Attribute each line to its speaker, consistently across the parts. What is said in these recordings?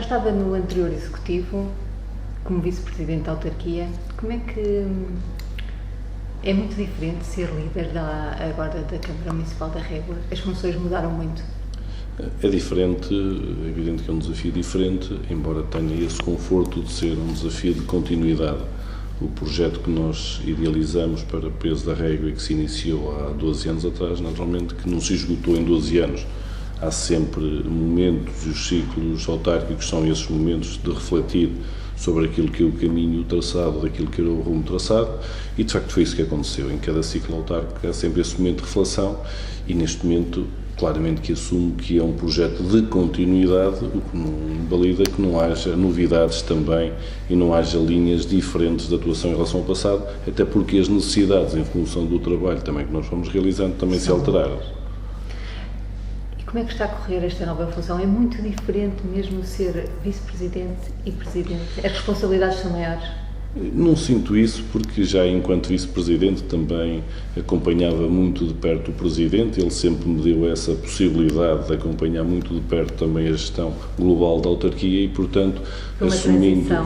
Speaker 1: estava no anterior executivo, como vice-presidente da autarquia. Como é que é muito diferente ser líder agora da Câmara Municipal da Régua? As funções mudaram muito?
Speaker 2: É diferente, é evidente que é um desafio diferente, embora tenha esse conforto de ser um desafio de continuidade. O projeto que nós idealizamos para o Peso da Régua e que se iniciou há 12 anos atrás, naturalmente que não se esgotou em 12 anos. Há sempre momentos, e os ciclos autárquicos são esses momentos de refletir sobre aquilo que é o caminho traçado, daquilo que era o rumo traçado, e de facto foi isso que aconteceu. Em cada ciclo autárquico há sempre esse momento de reflexão e neste momento claramente que assumo que é um projeto de continuidade, o que não invalida que não haja novidades também e não haja linhas diferentes de atuação em relação ao passado, até porque as necessidades em função do trabalho também que nós vamos realizando também se alteraram.
Speaker 1: E como é que está a correr esta nova função? É muito diferente mesmo ser vice-presidente e presidente? As responsabilidades são maiores?
Speaker 2: Não sinto isso porque já enquanto vice-presidente também acompanhava muito de perto o presidente, ele sempre me deu essa possibilidade de acompanhar muito de perto também a gestão global da autarquia e, portanto,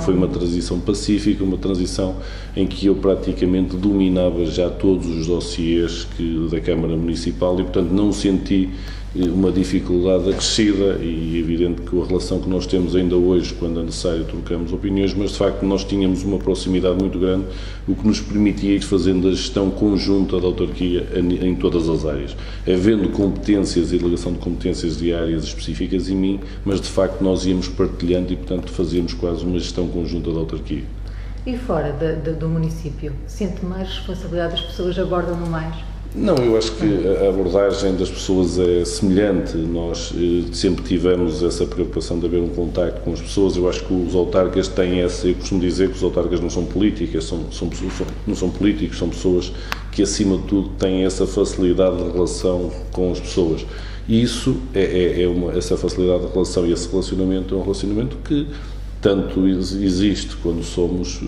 Speaker 2: foi uma transição pacífica, uma transição em que eu praticamente dominava já todos os dossiês da Câmara Municipal e, portanto, não senti uma dificuldade acrescida e é evidente que a relação que nós temos ainda hoje, quando é necessário, trocamos opiniões, mas de facto nós tínhamos uma proximidade muito grande, o que nos permitia ir fazendo a gestão conjunta da autarquia em todas as áreas, havendo competências e delegação de competências de áreas específicas em mim, mas de facto nós íamos partilhando e portanto fazíamos quase uma gestão conjunta da autarquia.
Speaker 1: E fora do município, sente mais responsabilidade, as pessoas abordam-no mais?
Speaker 2: Não, eu acho que a abordagem das pessoas é semelhante, nós sempre tivemos essa preocupação de haver um contacto com as pessoas, eu acho que os autarcas têm essa, eu costumo dizer que os autarcas não são políticas, não são políticos, são pessoas que acima de tudo têm essa facilidade de relação com as pessoas e isso essa facilidade de relação e esse relacionamento é um relacionamento que tanto existe quando somos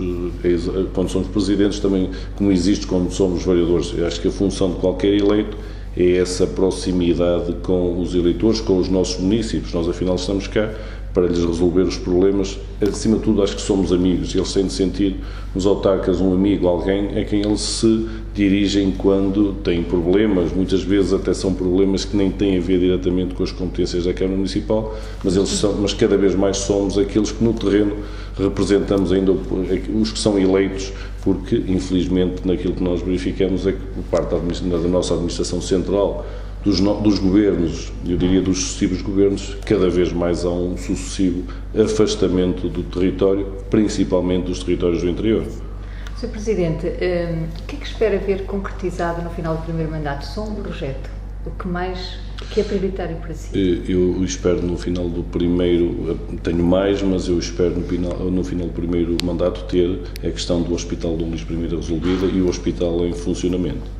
Speaker 2: presidentes, também como existe quando somos vereadores. Eu acho que a função de qualquer eleito é essa proximidade com os eleitores, com os nossos municípios. Nós, afinal, estamos cá para lhes resolver os problemas. Acima de tudo, acho que somos amigos. Eles têm de sentir nos autarcas um amigo, alguém a quem eles se dirigem quando têm problemas. Muitas vezes até são problemas que nem têm a ver diretamente com as competências da Câmara Municipal, mas cada vez mais somos aqueles que no terreno representamos ainda os que são eleitos, porque infelizmente naquilo que nós verificamos é que por parte da nossa administração central, dos governos, eu diria dos sucessivos governos, cada vez mais há um sucessivo afastamento do território, principalmente dos territórios do interior.
Speaker 1: Sr. Presidente, o que é que espera ver concretizado no final do primeiro mandato? Só um projeto? O que é prioritário para si?
Speaker 2: Eu espero no final do primeiro, tenho mais, mas eu espero no final do primeiro mandato ter a questão do Hospital Dom Luís I resolvida e o hospital em funcionamento.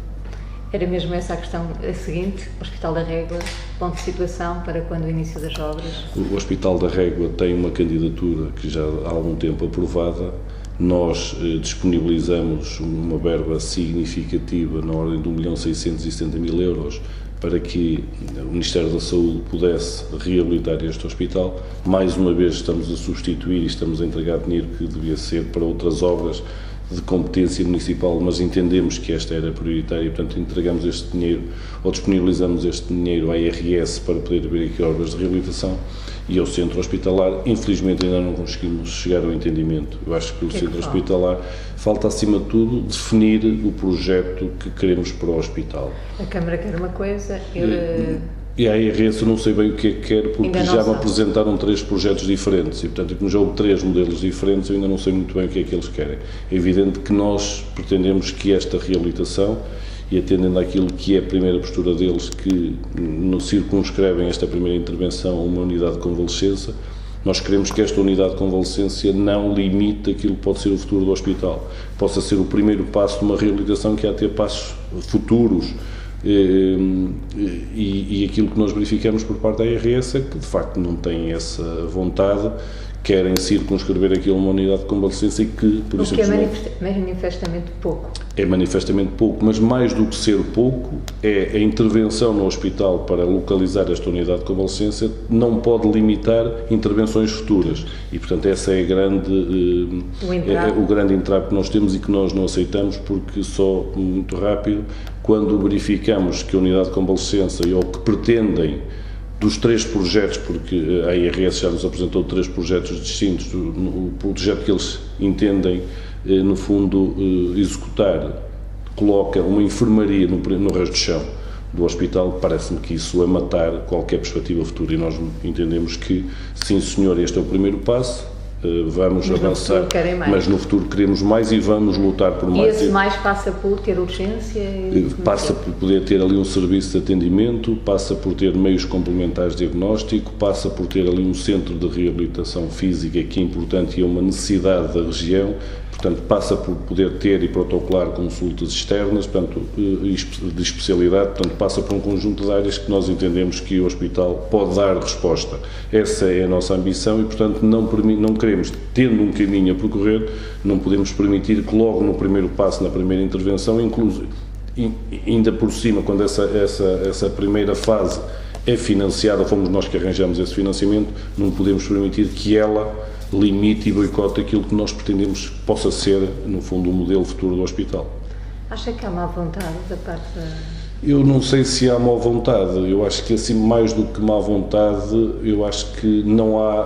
Speaker 1: Era mesmo essa a questão seguinte, Hospital da Régua, ponto de situação para quando o início das obras?
Speaker 2: O Hospital da Régua tem uma candidatura que já há algum tempo aprovada, nós disponibilizamos uma verba significativa na ordem de 1.670.000 euros para que o Ministério da Saúde pudesse reabilitar este hospital. Mais uma vez estamos a substituir e estamos a entregar dinheiro que devia ser para outras obras de competência municipal, mas entendemos que esta era prioritária e, portanto, entregamos este dinheiro ou disponibilizamos este dinheiro à IRS para poder haver aqui obras de reabilitação e ao centro hospitalar. Infelizmente ainda não conseguimos chegar ao entendimento. Eu acho que o centro hospitalar falta, acima de tudo, definir o projeto que queremos para o hospital.
Speaker 1: A Câmara quer uma coisa,
Speaker 2: E a IRS eu não sei bem o que é que quer, porque já me apresentaram 3 projetos diferentes e, portanto, como já houve 3 modelos diferentes, eu ainda não sei muito bem o que é que eles querem. É evidente que nós pretendemos que esta reabilitação, e atendendo àquilo que é a primeira postura deles, que nos circunscrevem esta primeira intervenção a uma unidade de convalescença, nós queremos que esta unidade de convalescência não limite aquilo que pode ser o futuro do hospital. Possa ser o primeiro passo de uma reabilitação que há a ter passos futuros. E aquilo que nós verificamos por parte da IRS é que de facto não tem essa vontade, querem circunscrever aquilo uma unidade de convalescença e que, por isso...
Speaker 1: O que é manifestamente pouco.
Speaker 2: É manifestamente pouco, mas mais do que ser pouco, é a intervenção no hospital para localizar esta unidade de convalescença não pode limitar intervenções futuras. E, portanto, essa é o grande entrave que nós temos e que nós não aceitamos, porque só, muito rápido, quando verificamos que a unidade de convalescença ou que pretendem dos 3 projetos, porque a IRS já nos apresentou 3 projetos distintos, o projeto que eles entendem, no fundo, executar, coloca uma enfermaria no resto do chão do hospital, parece-me que isso é matar qualquer perspectiva futura, e nós entendemos que, sim senhor, este é o primeiro passo, vamos avançar, mas no futuro queremos mais e vamos lutar por mais.
Speaker 1: E esse mais passa por ter urgência?
Speaker 2: Passa por poder ter ali um serviço de atendimento, passa por ter meios complementares de diagnóstico, passa por ter ali um centro de reabilitação física que é importante e é uma necessidade da região, portanto passa por poder ter e protocolar consultas externas, portanto, de especialidade, portanto passa por um conjunto de áreas que nós entendemos que o hospital pode dar resposta. Essa é a nossa ambição e, portanto, não queremos, tendo um caminho a percorrer, não podemos permitir que logo no primeiro passo, na primeira intervenção, inclusive, ainda por cima, quando essa primeira fase é financiada, fomos nós que arranjamos esse financiamento, não podemos permitir que ela limite e boicote aquilo que nós pretendemos que possa ser, no fundo, o modelo futuro do hospital.
Speaker 1: Acha que há má vontade da parte da...
Speaker 2: Eu não sei se há má vontade, eu acho que assim, mais do que má vontade, eu acho que não há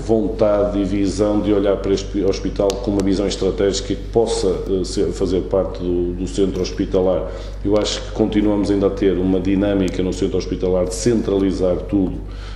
Speaker 2: vontade e visão de olhar para este hospital com uma visão estratégica que possa fazer parte do centro hospitalar. Eu acho que continuamos ainda a ter uma dinâmica no centro hospitalar de centralizar tudo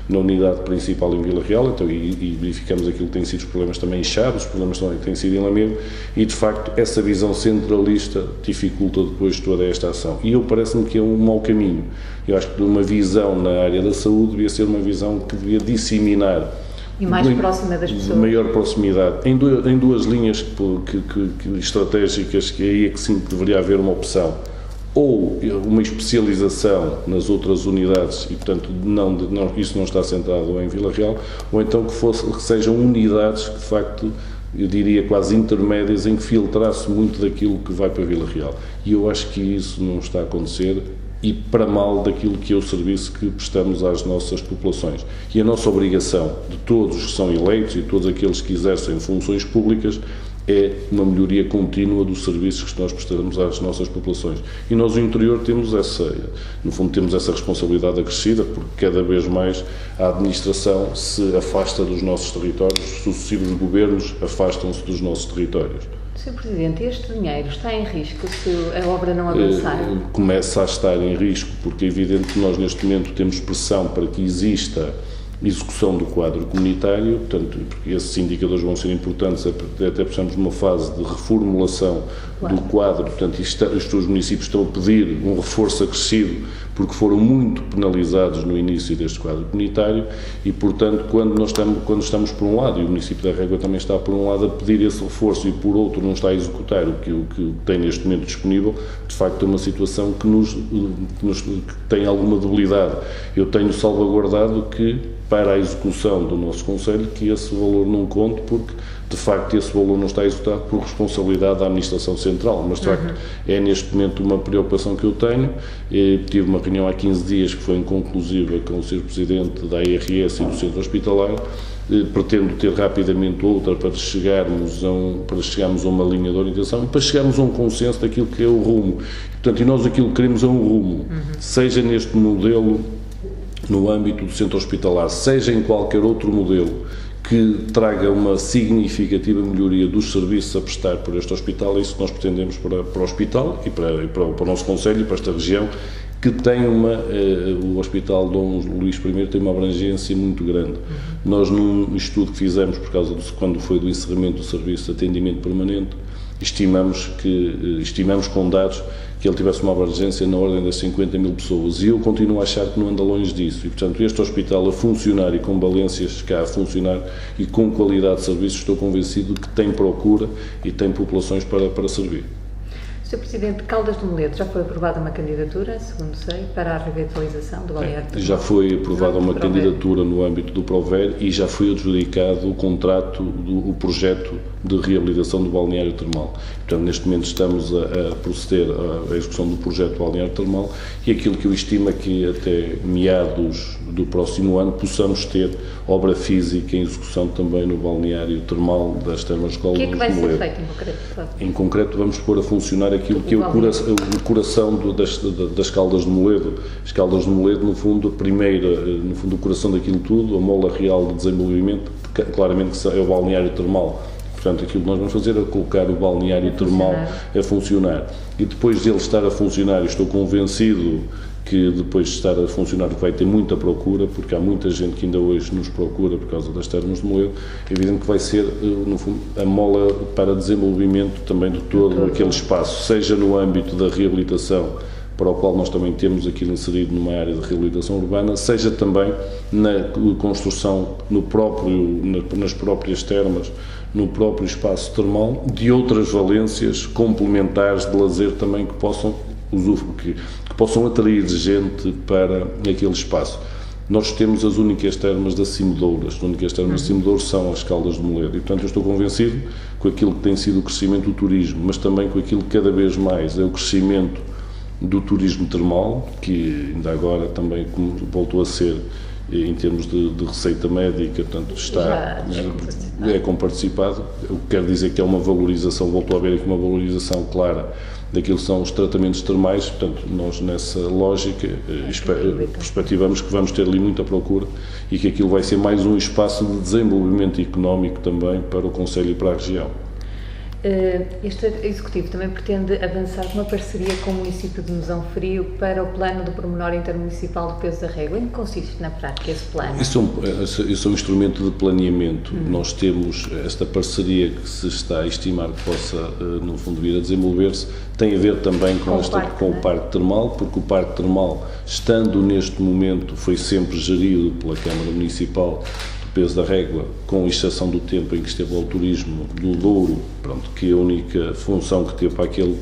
Speaker 2: na unidade principal em Vila Real, então, e verificamos aquilo que têm sido os problemas também em Chaves, os problemas também que têm sido em Lamego, e de facto essa visão centralista dificulta depois toda esta ação. E parece-me que é um mau caminho. Eu acho que uma visão na área da saúde devia ser uma visão que devia disseminar
Speaker 1: e mais próxima das pessoas.
Speaker 2: Maior proximidade. Em duas linhas estratégicas, que aí é que sim deveria haver uma opção. Ou uma especialização nas outras unidades e, portanto, isso não está centrado em Vila Real, ou então que sejam unidades que, de facto, eu diria quase intermédias, em que filtrasse muito daquilo que vai para Vila Real. E eu acho que isso não está a acontecer e para mal daquilo que é o serviço que prestamos às nossas populações. E a nossa obrigação, de todos que são eleitos e todos aqueles que exercem funções públicas, é uma melhoria contínua dos serviços que nós prestamos às nossas populações. E nós, no interior, temos essa responsabilidade acrescida, porque cada vez mais a administração se afasta dos nossos territórios, sucessivos governos afastam-se dos nossos territórios.
Speaker 1: Sr. Presidente, este dinheiro está em risco se a obra não avançar?
Speaker 2: Começa a estar em risco, porque é evidente que nós, neste momento, temos pressão para que exista execução do quadro comunitário, portanto, porque esses indicadores vão ser importantes, até precisamos de uma fase de reformulação do quadro, portanto, os municípios estão a pedir um reforço acrescido, porque foram muito penalizados no início deste quadro comunitário e, portanto, quando estamos por um lado, e o município da Régua também está por um lado a pedir esse reforço e por outro não está a executar o que tem neste momento disponível, de facto é uma situação que tem alguma debilidade. Eu tenho salvaguardado que, para a execução do nosso Conselho, que esse valor não conte, porque de facto esse valor não está executado por responsabilidade da Administração Central, mas de facto é neste momento uma preocupação que eu tenho. Tive uma reunião há 15 dias que foi inconclusiva com o Sr. Presidente da IRS e do Centro Hospitalar. Pretendo ter rapidamente outra para chegarmos a uma linha de orientação e para chegarmos a um consenso daquilo que é o rumo. Portanto, e nós aquilo que queremos é um rumo, seja neste modelo no âmbito do centro hospitalar, seja em qualquer outro modelo que traga uma significativa melhoria dos serviços a prestar por este hospital. É isso que nós pretendemos para o hospital e para o nosso Conselho e para esta região, que tem o Hospital Dom Luís I tem uma abrangência muito grande. Nós, num estudo que fizemos, quando foi do encerramento do serviço de atendimento permanente, estimamos com dados que ele tivesse uma abrangência na ordem das 50 mil pessoas, e eu continuo a achar que não anda longe disso, e portanto este hospital a funcionar e com valências cá a funcionar e com qualidade de serviços, estou convencido que tem procura e tem populações para servir.
Speaker 1: Sr. Presidente, Caldas do Moledo, já foi aprovada uma candidatura, segundo sei, para a revitalização do balneário termal?
Speaker 2: Já foi aprovada uma candidatura no âmbito do Prover e já foi adjudicado o contrato, o projeto de reabilitação do balneário termal. Portanto, neste momento estamos a proceder à execução do projeto do balneário termal e aquilo que eu estimo é que até meados do próximo ano possamos ter obra física em execução também no balneário termal das Termas de Caldas do Moledo.
Speaker 1: O que é que vai ser feito em concreto?
Speaker 2: Em concreto, vamos pôr a funcionar aquilo que é o coração das Caldas de Moledo. As Caldas de Moledo, no fundo, o coração daquilo tudo, a mola real de desenvolvimento, claramente que é o balneário termal. Portanto, aquilo que nós vamos fazer é colocar o balneário termal a funcionar. E depois de ele estar a funcionar, estou convencido que depois de estar a funcionar vai ter muita procura, porque há muita gente que ainda hoje nos procura por causa das Termas de Moledo, é evidente que vai ser, no fundo, a mola para desenvolvimento também de todo aquele espaço, seja no âmbito da reabilitação, para o qual nós também temos aquilo inserido numa área de reabilitação urbana, seja também na construção nas próprias termas, no próprio espaço termal, de outras valências complementares de lazer também que possam atrair gente para aquele espaço. Nós temos as únicas termas da Cimedouras. As únicas termas da Cimedouras são as Caldas de Moledo. E, portanto, eu estou convencido com aquilo que tem sido o crescimento do turismo, mas também com aquilo que cada vez mais é o crescimento do turismo termal, que ainda agora também voltou a ser, em termos de receita médica, portanto, é comparticipado, o que quer dizer que é uma valorização, voltou a haver aqui uma valorização clara daquilo que são os tratamentos termais, portanto, nós nessa lógica perspectivamos que vamos ter ali muita procura e que aquilo vai ser mais um espaço de desenvolvimento económico também para o Concelho e para a região.
Speaker 1: Este Executivo também pretende avançar com uma parceria com o município de Mesão Frio para o plano do pormenor intermunicipal do peso da régua. Em que consiste na prática esse plano?
Speaker 2: Isso é um instrumento de planeamento. Nós temos esta parceria que se está a estimar que possa, no fundo, vir a desenvolver-se, tem a ver também com o Parque Termal, porque o Parque Termal, estando neste momento, foi sempre gerido pela Câmara Municipal peso da régua, com exceção do tempo em que esteve ao turismo do Douro, pronto, que a única função que teve para aquele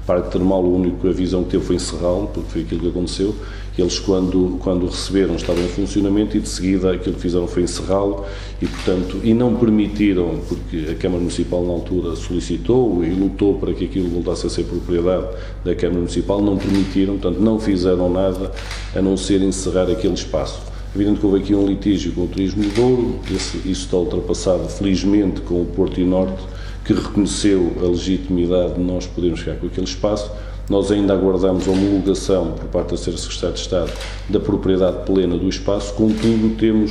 Speaker 2: parque termal, a visão que teve foi encerrá-lo, porque foi aquilo que aconteceu. Eles, quando receberam, estavam em funcionamento e de seguida aquilo que fizeram foi encerrá-lo e, portanto, não permitiram, porque a Câmara Municipal na altura solicitou e lutou para que aquilo voltasse a ser propriedade da Câmara Municipal, não permitiram, portanto, não fizeram nada a não ser encerrar aquele espaço. É evidente que houve aqui um litígio com o Turismo do Douro, isso está ultrapassado, felizmente, com o Porto e Norte, que reconheceu a legitimidade de nós podermos ficar com aquele espaço. Nós ainda aguardamos a homologação por parte da Sra. Secretária de Estado da propriedade plena do espaço, contudo temos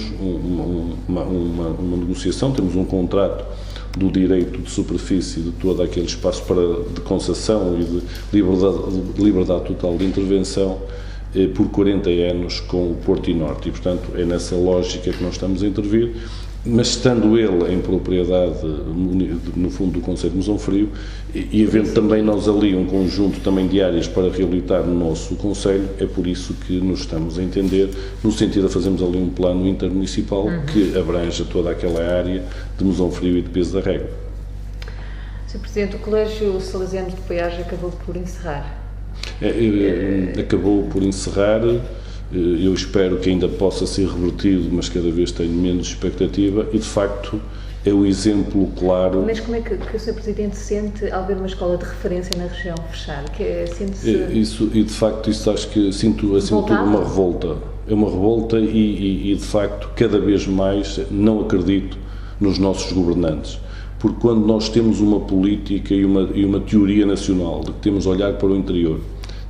Speaker 2: uma negociação, temos um contrato do direito de superfície de todo aquele espaço de concessão e de liberdade total de intervenção por 40 anos com o Porto e Norte e, portanto, é nessa lógica que nós estamos a intervir, mas estando ele em propriedade, no fundo, do Concelho de Mesão Frio e havendo também nós ali um conjunto também de áreas para reabilitar no nosso Concelho, é por isso que nos estamos a entender, no sentido de fazermos ali um plano intermunicipal que abranja toda aquela área de Mesão Frio e de Peso da Régua.
Speaker 1: Sr. Presidente, o Colégio Salesiano de Poiares acabou por encerrar.
Speaker 2: Acabou por encerrar, eu espero que ainda possa ser revertido, mas cada vez tenho menos expectativa e, de facto, é o exemplo claro.
Speaker 1: Mas como é que o Sr. Presidente sente ao ver uma escola de referência na região fechar?
Speaker 2: Isso, e de facto, isso acho que sinto acima de tudo uma revolta. É uma revolta e, de facto, cada vez mais não acredito nos nossos governantes. Porque quando nós temos uma política e uma teoria nacional de que temos de olhar para o interior,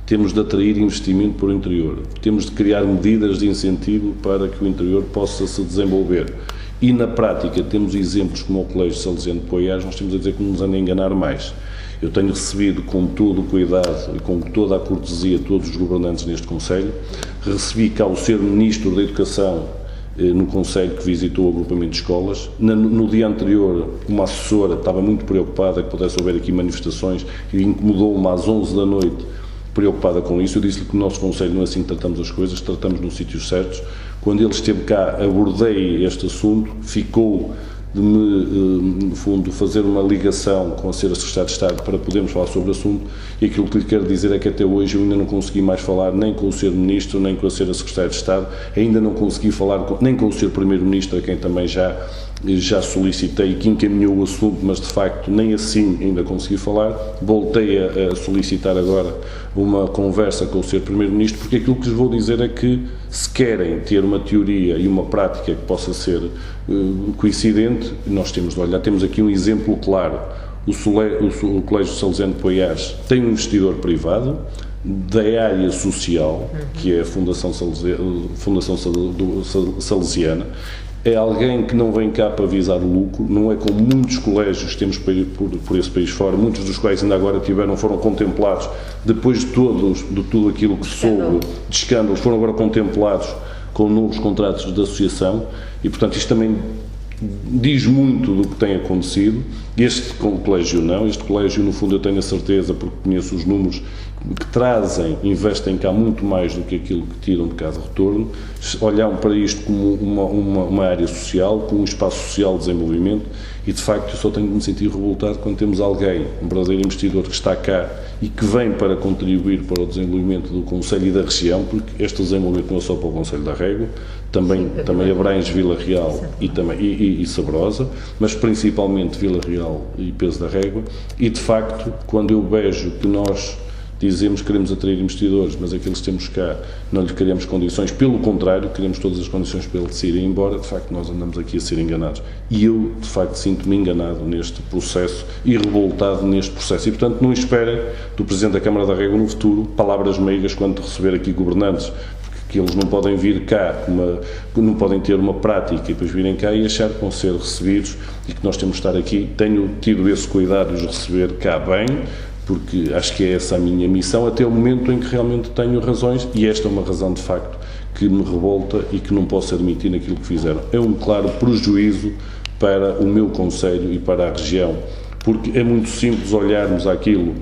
Speaker 2: temos de atrair investimento para o interior, temos de criar medidas de incentivo para que o interior possa se desenvolver. E na prática temos exemplos como o Colégio Salesiano de Poiares, nós temos a dizer que não nos anda a enganar mais. Eu tenho recebido com todo o cuidado e com toda a cortesia todos os governantes neste Concelho, recebi cá o Sr. Ministro da Educação no Concelho que visitou o agrupamento de escolas. No dia anterior, uma assessora estava muito preocupada que pudesse haver aqui manifestações e incomodou-me às 11 da noite, preocupada com isso. Eu disse-lhe que o nosso Concelho não é assim que tratamos as coisas, tratamos nos sítios certos. Quando ele esteve cá, abordei este assunto, ficou de me, no fundo, fazer uma ligação com a Sra. Secretária de Estado para podermos falar sobre o assunto, e aquilo que lhe quero dizer é que até hoje eu ainda não consegui mais falar nem com o Sr. Ministro, nem com a Sra. Secretária de Estado, ainda não consegui falar nem com o Sr. Primeiro-Ministro, a quem também já solicitei e que encaminhou o assunto, mas de facto nem assim ainda consegui falar. Voltei a solicitar agora uma conversa com o Sr. Primeiro-Ministro, porque aquilo que lhes vou dizer é que, se querem ter uma teoria e uma prática que possa ser coincidente, nós temos de olhar. Temos aqui um exemplo claro. O Colégio Salesiano de Poiares tem um investidor privado da área social, que é a Fundação Salesiana. É alguém que não vem cá para visar o lucro, não é como muitos colégios que temos por esse país fora, muitos dos quais ainda agora foram contemplados, depois de tudo aquilo que soube de escândalos, foram agora contemplados com novos contratos de associação, e portanto isto também diz muito do que tem acontecido. Este colégio não, este colégio no fundo eu tenho a certeza, porque conheço os números, que investem cá muito mais do que aquilo que tiram de cá de retorno, olham para isto como uma área social, como um espaço social de desenvolvimento, e de facto eu só tenho de me sentir revoltado quando temos alguém, um verdadeiro investidor que está cá e que vem para contribuir para o desenvolvimento do Concelho e da região, porque este desenvolvimento não é só para o Concelho da Régua, também abrange Vila Real e Sabrosa, mas principalmente Vila Real e Peso da Régua, e de facto quando eu vejo que nós dizemos que queremos atrair investidores, mas aqueles que temos cá não lhe criamos condições, pelo contrário, criamos todas as condições para ele se ir embora, de facto nós andamos aqui a ser enganados. E eu, de facto, sinto-me enganado neste processo e revoltado neste processo. E, portanto, não esperem do Presidente da Câmara da Régua no futuro palavras meigas quando receber aqui governantes, que eles não podem vir cá, não podem ter uma prática e depois virem cá e achar que vão ser recebidos, e que nós temos de estar aqui. Tenho tido esse cuidado de os receber cá bem, porque acho que é essa a minha missão, até o momento em que realmente tenho razões, e esta é uma razão de facto que me revolta e que não posso admitir naquilo que fizeram. É um claro prejuízo para o meu concelho e para a região, porque é muito simples olharmos àquilo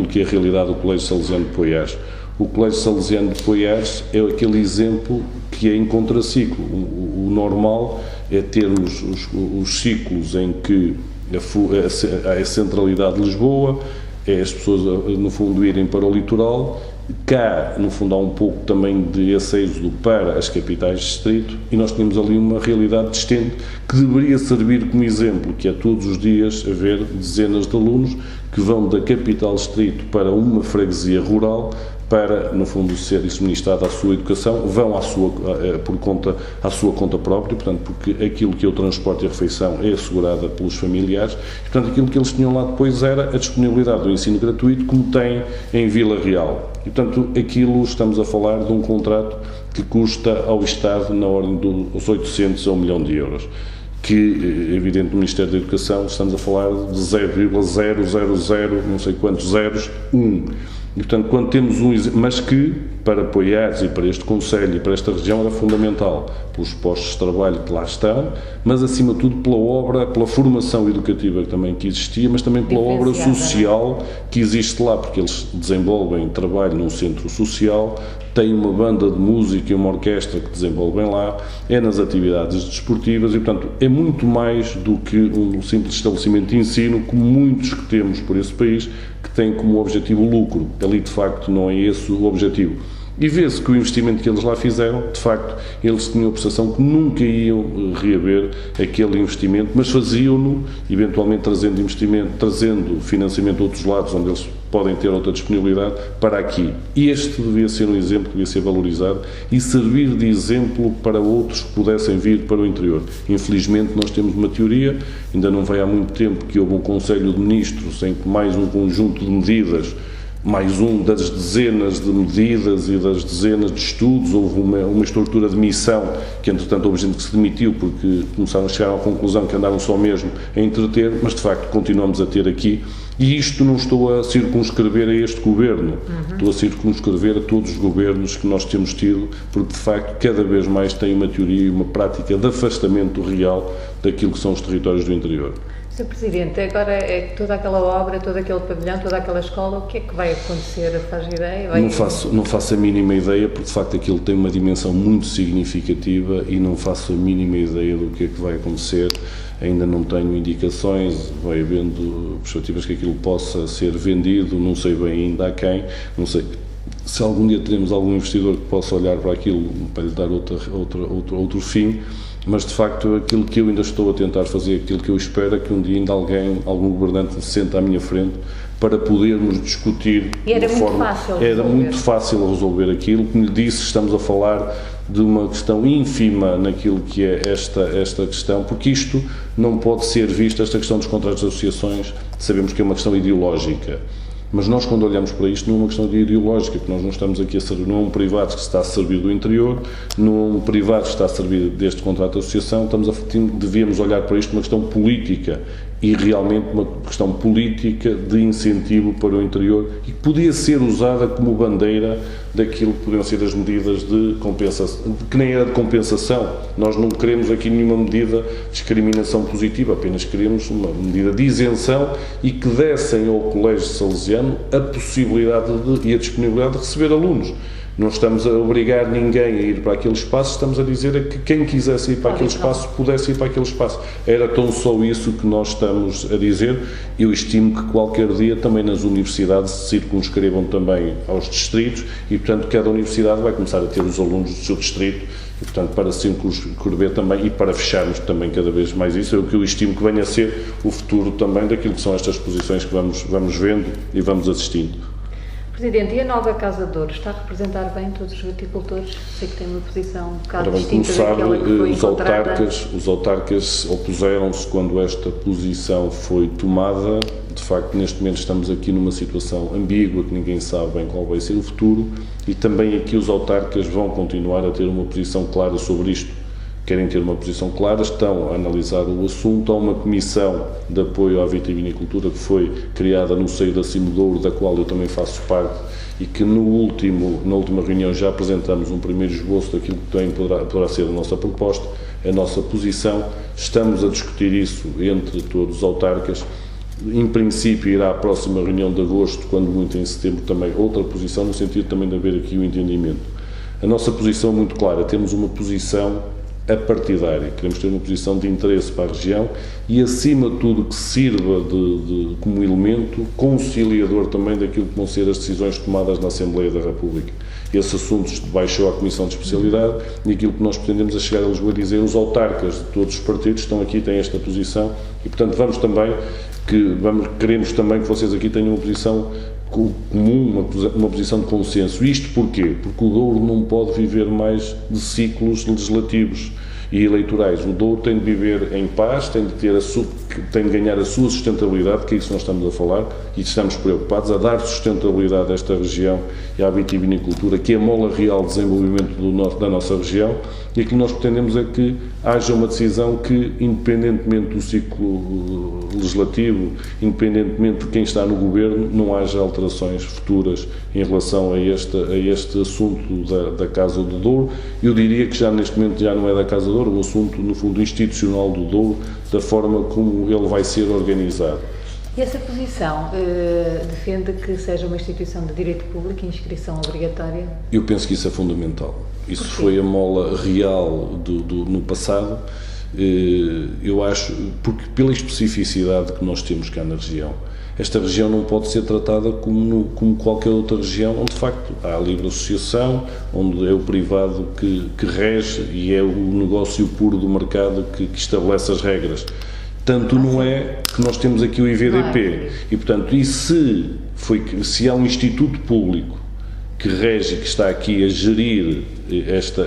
Speaker 2: que é a realidade do Colégio Salesiano de Poiares. O Colégio Salesiano de Poiares é aquele exemplo que é em contraciclo. O normal é ter os ciclos em que a centralidade de Lisboa, é as pessoas, no fundo, irem para o litoral. Cá, no fundo, há um pouco também de esse êxodo para as capitais de distrito, e nós temos ali uma realidade distante que deveria servir como exemplo, que é todos os dias haver dezenas de alunos que vão da capital distrito para uma freguesia rural para, no fundo, ser ministrada a sua educação, vão à sua conta própria, portanto, porque aquilo que é o transporte e a refeição é assegurada pelos familiares, e, portanto, aquilo que eles tinham lá depois era a disponibilidade do ensino gratuito, como tem em Vila Real. E, portanto, aquilo, estamos a falar de um contrato que custa ao Estado na ordem dos 800 a 1 milhão de euros, que, evidente, no Ministério da Educação estamos a falar de 0,000, não sei quantos zeros, 1. E, portanto, quando temos mas que, para Poiares e para este concelho e para esta região, era fundamental, pelos postos de trabalho que lá estão, mas, acima de tudo, pela obra, pela formação educativa também que existia, mas também pela obra social que existe lá, porque eles desenvolvem trabalho num centro social, têm uma banda de música e uma orquestra que desenvolvem lá, é nas atividades desportivas, e, portanto, é muito mais do que um simples estabelecimento de ensino, como muitos que temos por esse país, que têm como objetivo o lucro. Ali, de facto, não é esse o objetivo. E vê-se que o investimento que eles lá fizeram, de facto, eles tinham a percepção que nunca iam reaver aquele investimento, mas faziam-no, eventualmente trazendo financiamento de outros lados, onde eles podem ter outra disponibilidade, para aqui. E este devia ser um exemplo que devia ser valorizado e servir de exemplo para outros que pudessem vir para o interior. Infelizmente, nós temos uma teoria, ainda não vai há muito tempo que houve um Conselho de Ministros em que mais um conjunto de medidas, mais um das dezenas de medidas e das dezenas de estudos, houve uma estrutura de missão que, entretanto, houve gente que se demitiu porque começaram a chegar à conclusão que andaram só mesmo a entreter, mas, de facto, continuamos a ter aqui. E isto não estou a circunscrever a este governo, estou a circunscrever a todos os governos que nós temos tido, porque, de facto, cada vez mais tem uma teoria e uma prática de afastamento real daquilo que são os territórios do interior.
Speaker 1: Sr. Presidente, agora é toda aquela obra, todo aquele pavilhão, toda aquela escola, o que é que vai acontecer? Faz ideia?
Speaker 2: Não faço a mínima ideia, porque de facto aquilo tem uma dimensão muito significativa e não faço a mínima ideia do que é que vai acontecer. Ainda não tenho indicações, vai havendo perspectivas que aquilo possa ser vendido, não sei bem ainda a quem, não sei se algum dia teremos algum investidor que possa olhar para aquilo para lhe dar outro fim, mas de facto aquilo que eu ainda estou a tentar fazer, aquilo que eu espero é que um dia ainda algum governante se sente à minha frente para podermos discutir
Speaker 1: de uma forma...
Speaker 2: Era muito fácil resolver aquilo. Como lhe disse, estamos a falar de uma questão ínfima naquilo que é esta questão, porque isto não pode ser visto, esta questão dos contratos de associações, sabemos que é uma questão ideológica. Mas nós, quando olhamos para isto, não é uma questão de ideológica, porque nós não estamos aqui a servir, não é um privado que se está a servir do interior, não é um privado que está a servir deste contrato de associação, devíamos olhar para isto uma questão política e realmente uma questão política de incentivo para o interior e que podia ser usada como bandeira daquilo que podiam ser as medidas de compensação, que nem era de compensação. Nós não queremos aqui nenhuma medida de discriminação positiva, apenas queremos uma medida de isenção e que dessem ao Colégio Salesiano a possibilidade e a disponibilidade de receber alunos. Não estamos a obrigar ninguém a ir para aquele espaço, estamos a dizer a que quem quisesse ir para aquele espaço pudesse ir para aquele espaço. Era tão só isso que nós estamos a dizer. Eu estimo que qualquer dia também nas universidades se circunscrevam também aos distritos e, portanto, cada universidade vai começar a ter os alunos do seu distrito e, portanto, para circunscrever também e para fecharmos também cada vez mais isso, é o que eu estimo que venha a ser o futuro também daquilo que são estas exposições que vamos vendo e vamos assistindo.
Speaker 1: Presidente, e a nova Casa de Ouro está a representar bem todos os viticultores? Sei que tem uma posição um bocado distinta daquela que foi encontrada.
Speaker 2: Os autarcas opuseram-se quando esta posição foi tomada. De facto, neste momento estamos aqui numa situação ambígua, que ninguém sabe bem qual vai ser o futuro, e também aqui os autarcas vão continuar a ter uma posição clara sobre isto. Querem ter uma posição clara, estão a analisar o assunto. Há uma comissão de apoio à vitivinicultura que foi criada no seio da Cimodouro, da qual eu também faço parte, e que na última reunião já apresentamos um primeiro esboço daquilo que poderá ser a nossa proposta, a nossa posição. Estamos a discutir isso entre todos os autarcas. Em princípio irá à próxima reunião de agosto, quando muito em setembro também, outra posição, no sentido também de haver aqui o entendimento. A nossa posição é muito clara, temos uma posição apartidária, queremos ter uma posição de interesse para a região e, acima de tudo, que sirva como elemento conciliador também daquilo que vão ser as decisões tomadas na Assembleia da República. Esses assuntos baixou à Comissão de Especialidade e aquilo que nós pretendemos é chegar a Lisboa e dizer os autarcas de todos os partidos estão aqui, têm esta posição e, portanto, queremos também que vocês aqui tenham uma posição comum, uma posição de consenso. Isto porquê? Porque o Douro não pode viver mais de ciclos legislativos e eleitorais. O Douro tem de viver em paz, tem de ganhar a sua sustentabilidade, que é isso que nós estamos a falar, e estamos preocupados a dar sustentabilidade a esta região e à vitivinicultura, que é a mola real de desenvolvimento da nossa região, e aquilo que nós pretendemos é que haja uma decisão que, independentemente do ciclo legislativo, independentemente de quem está no governo, não haja alterações futuras em relação a este assunto da Casa do Douro. Eu diria que já neste momento já não é da Casa do Douro, o assunto, no fundo, institucional do Douro, da forma como ele vai ser organizado.
Speaker 1: E essa posição defende que seja uma instituição de direito público e inscrição obrigatória?
Speaker 2: Eu penso que isso é fundamental. Isso foi a mola real no passado. Eu acho, porque pela especificidade que nós temos cá na região, esta região não pode ser tratada como qualquer outra região, onde de facto há a livre associação, onde é o privado que rege e é o negócio puro do mercado que estabelece as regras. Tanto não é que nós temos aqui o IVDP. E, portanto, se há um instituto público que rege, que está aqui a gerir esta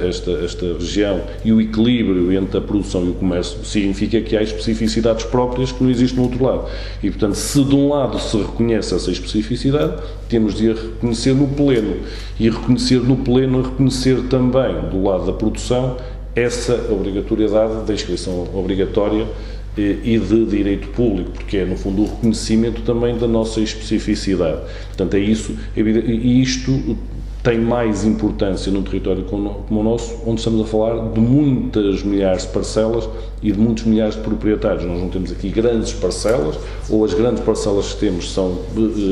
Speaker 2: região e o equilíbrio entre a produção e o comércio, significa que há especificidades próprias que não existem no outro lado. E, portanto, se de um lado se reconhece essa especificidade, temos de a reconhecer no pleno. E reconhecer no pleno, reconhecer também do lado da produção essa obrigatoriedade da inscrição obrigatória e de direito público, porque é, no fundo, o reconhecimento também da nossa especificidade. Portanto, é isso, e isto tem mais importância num território como o nosso, onde estamos a falar de muitas milhares de parcelas e de muitos milhares de proprietários. Nós não temos aqui grandes parcelas, ou as grandes parcelas que temos são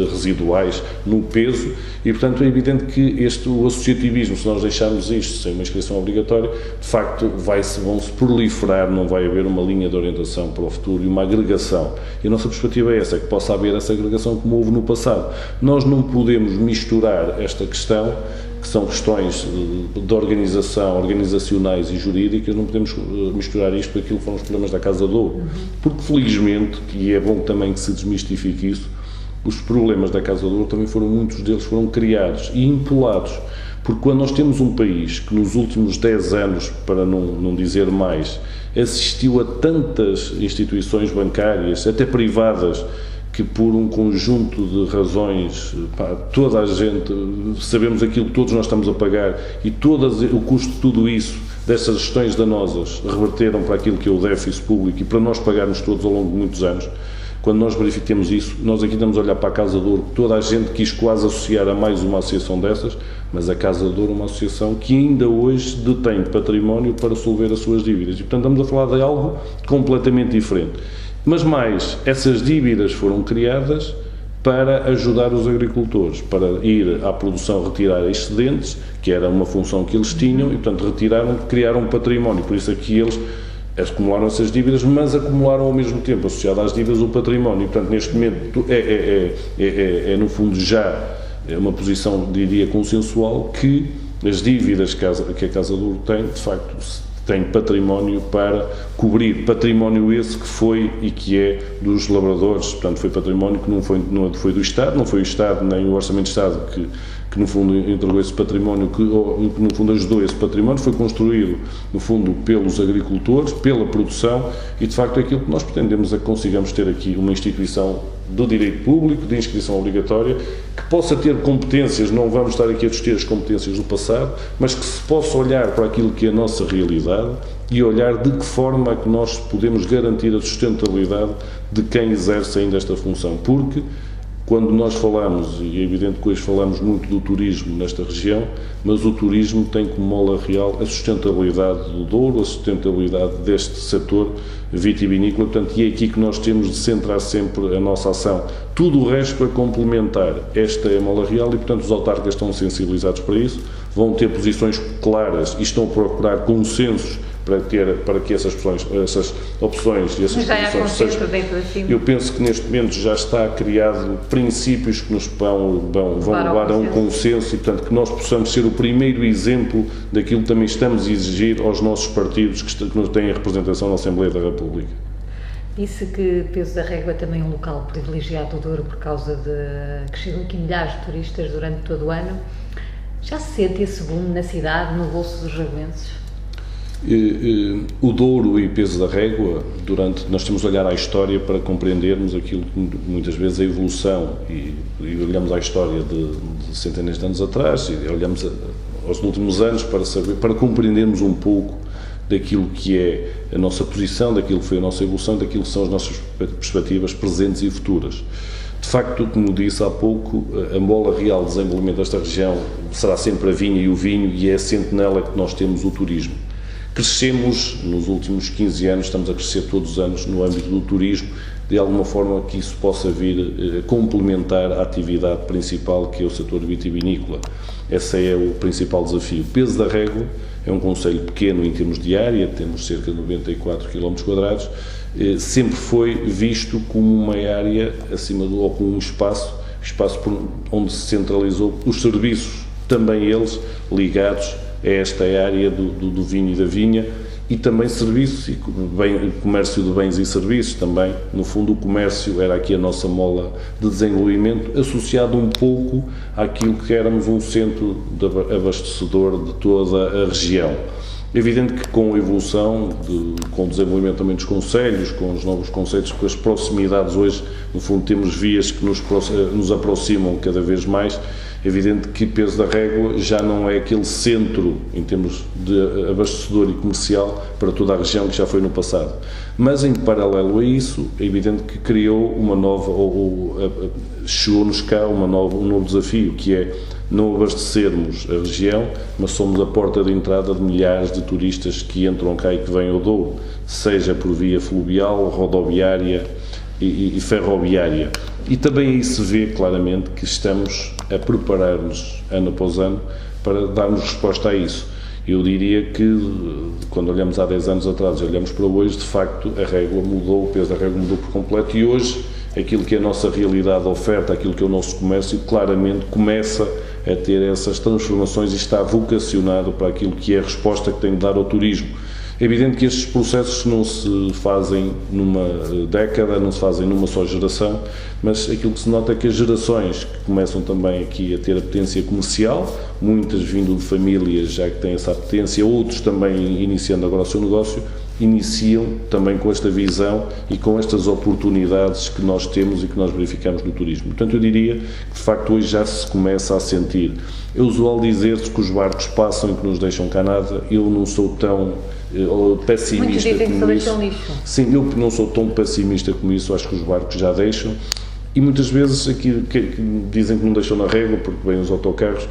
Speaker 2: residuais no peso, e portanto é evidente que o associativismo, se nós deixarmos isto sem uma inscrição obrigatória, de facto vão-se proliferar, não vai haver uma linha de orientação para o futuro e uma agregação. E a nossa perspectiva é essa, que possa haver essa agregação como houve no passado. Nós não podemos misturar esta questão, que são questões de organizacionais e jurídicas, não podemos misturar isto com aquilo que foram os problemas da Casa de Ouro, porque felizmente, e é bom também que se desmistifique isso, os problemas da Casa de Ouro também muitos deles foram criados e empolados, porque quando nós temos um país que nos últimos 10 anos, para não dizer mais, assistiu a tantas instituições bancárias, até privadas, que por um conjunto de razões, toda a gente, sabemos aquilo que todos nós estamos a pagar e o custo de tudo isso, dessas gestões danosas, reverteram para aquilo que é o déficit público e para nós pagarmos todos ao longo de muitos anos. Quando nós verificamos isso, nós aqui estamos a olhar para a Casa de Ouro, que toda a gente quis quase associar a mais uma associação dessas, mas a Casa de Ouro é uma associação que ainda hoje detém património para solver as suas dívidas. E, portanto, estamos a falar de algo completamente diferente. Mas mais, essas dívidas foram criadas para ajudar os agricultores, para ir à produção retirar excedentes, que era uma função que eles tinham, e portanto criaram um património, por isso é que eles acumularam essas dívidas, mas acumularam ao mesmo tempo, associado às dívidas, o património, e portanto neste momento é no fundo já uma posição, diria, consensual, que as dívidas que a Casa de Ouro tem, de facto, tem património para cobrir, património esse que foi e que é dos lavradores, portanto foi património que não foi do Estado, não foi o Estado nem o Orçamento de Estado que no fundo entregou esse património, que no fundo ajudou esse património, foi construído no fundo pelos agricultores, pela produção, e de facto aquilo que nós pretendemos é que consigamos ter aqui uma instituição do direito público, de inscrição obrigatória, que possa ter competências, não vamos estar aqui a discutir as competências do passado, mas que se possa olhar para aquilo que é a nossa realidade e olhar de que forma é que nós podemos garantir a sustentabilidade de quem exerce ainda esta função, porque quando nós falamos, e é evidente que hoje falamos muito do turismo nesta região, mas o turismo tem como mola real a sustentabilidade do Douro, a sustentabilidade deste setor vitivinícola, portanto, e é aqui que nós temos de centrar sempre a nossa ação. Tudo o resto para complementar esta é a mola real e, portanto, os autarcas estão sensibilizados para isso, vão ter posições claras e estão a procurar consensos para que essas opções e essas posições sejam. Eu penso que neste momento já está criado princípios que nos vão levar a um consenso e, portanto, que nós possamos ser o primeiro exemplo daquilo que também estamos a exigir aos nossos partidos que nos têm a representação na Assembleia da República.
Speaker 1: Disse que Peso da Régua é também um local privilegiado do Douro por causa de que chegam aqui milhares de turistas durante todo o ano. Já se sente esse boom na cidade, no bolso dos raguenses?
Speaker 2: O Douro e Peso da Régua, nós temos de olhar à história para compreendermos aquilo que muitas vezes a evolução, e olhamos à história de centenas de anos atrás, e olhamos aos últimos anos para compreendermos um pouco daquilo que é a nossa posição, daquilo que foi a nossa evolução, daquilo que são as nossas perspectivas presentes e futuras. De facto, como disse há pouco, a mola real de desenvolvimento desta região será sempre a vinha e o vinho, e é assente nela que nós temos o turismo. Crescemos nos últimos 15 anos, estamos a crescer todos os anos no âmbito do turismo, de alguma forma que isso possa vir a complementar a atividade principal que é o setor vitivinícola. Esse é o principal desafio. Peso da Régua é um concelho pequeno em termos de área, temos cerca de 94 km², sempre foi visto como uma área ou como um espaço onde se centralizou os serviços, também eles ligados a esta área do vinho e da vinha, e também serviços e comércio de bens e serviços também. No fundo, o comércio era aqui a nossa mola de desenvolvimento, associado um pouco àquilo que éramos um centro abastecedor de toda a região. É evidente que com a evolução, com o desenvolvimento também dos concelhos, com os novos conceitos, com as proximidades, hoje, no fundo, temos vias que nos aproximam cada vez mais. É evidente que Peso da Régua já não é aquele centro, em termos de abastecedor e comercial, para toda a região que já foi no passado. Mas, em paralelo a isso, é evidente que criou uma nova, chegou-nos cá um novo desafio, que é não abastecermos a região, mas somos a porta de entrada de milhares de turistas que entram cá e que vêm ao Douro, seja por via fluvial, rodoviária e ferroviária. E também aí se vê claramente que estamos a preparar-nos ano após ano para darmos resposta a isso. Eu diria que, quando olhamos há 10 anos atrás e olhamos para hoje, de facto, a régua mudou, o peso da régua mudou por completo e hoje, aquilo que é a nossa realidade, a oferta, aquilo que é o nosso comércio, claramente começa a ter essas transformações e está vocacionado para aquilo que é a resposta que tem de dar ao turismo. É evidente que estes processos não se fazem numa década, não se fazem numa só geração, mas aquilo que se nota é que as gerações que começam também aqui a ter a potência comercial, muitas vindo de famílias já que têm essa potência, outros também iniciando agora o seu negócio, iniciam também com esta visão e com estas oportunidades que nós temos e que nós verificamos no turismo. Portanto, eu diria que de facto hoje já se começa a sentir. É usual dizer-se que os barcos passam e que nos deixam cá nada. Eu não sou tão pessimista como isso. Sim, eu não sou tão pessimista como isso, acho que os barcos já deixam. E muitas vezes aqui dizem que não deixam na régua porque vêm os autocarros.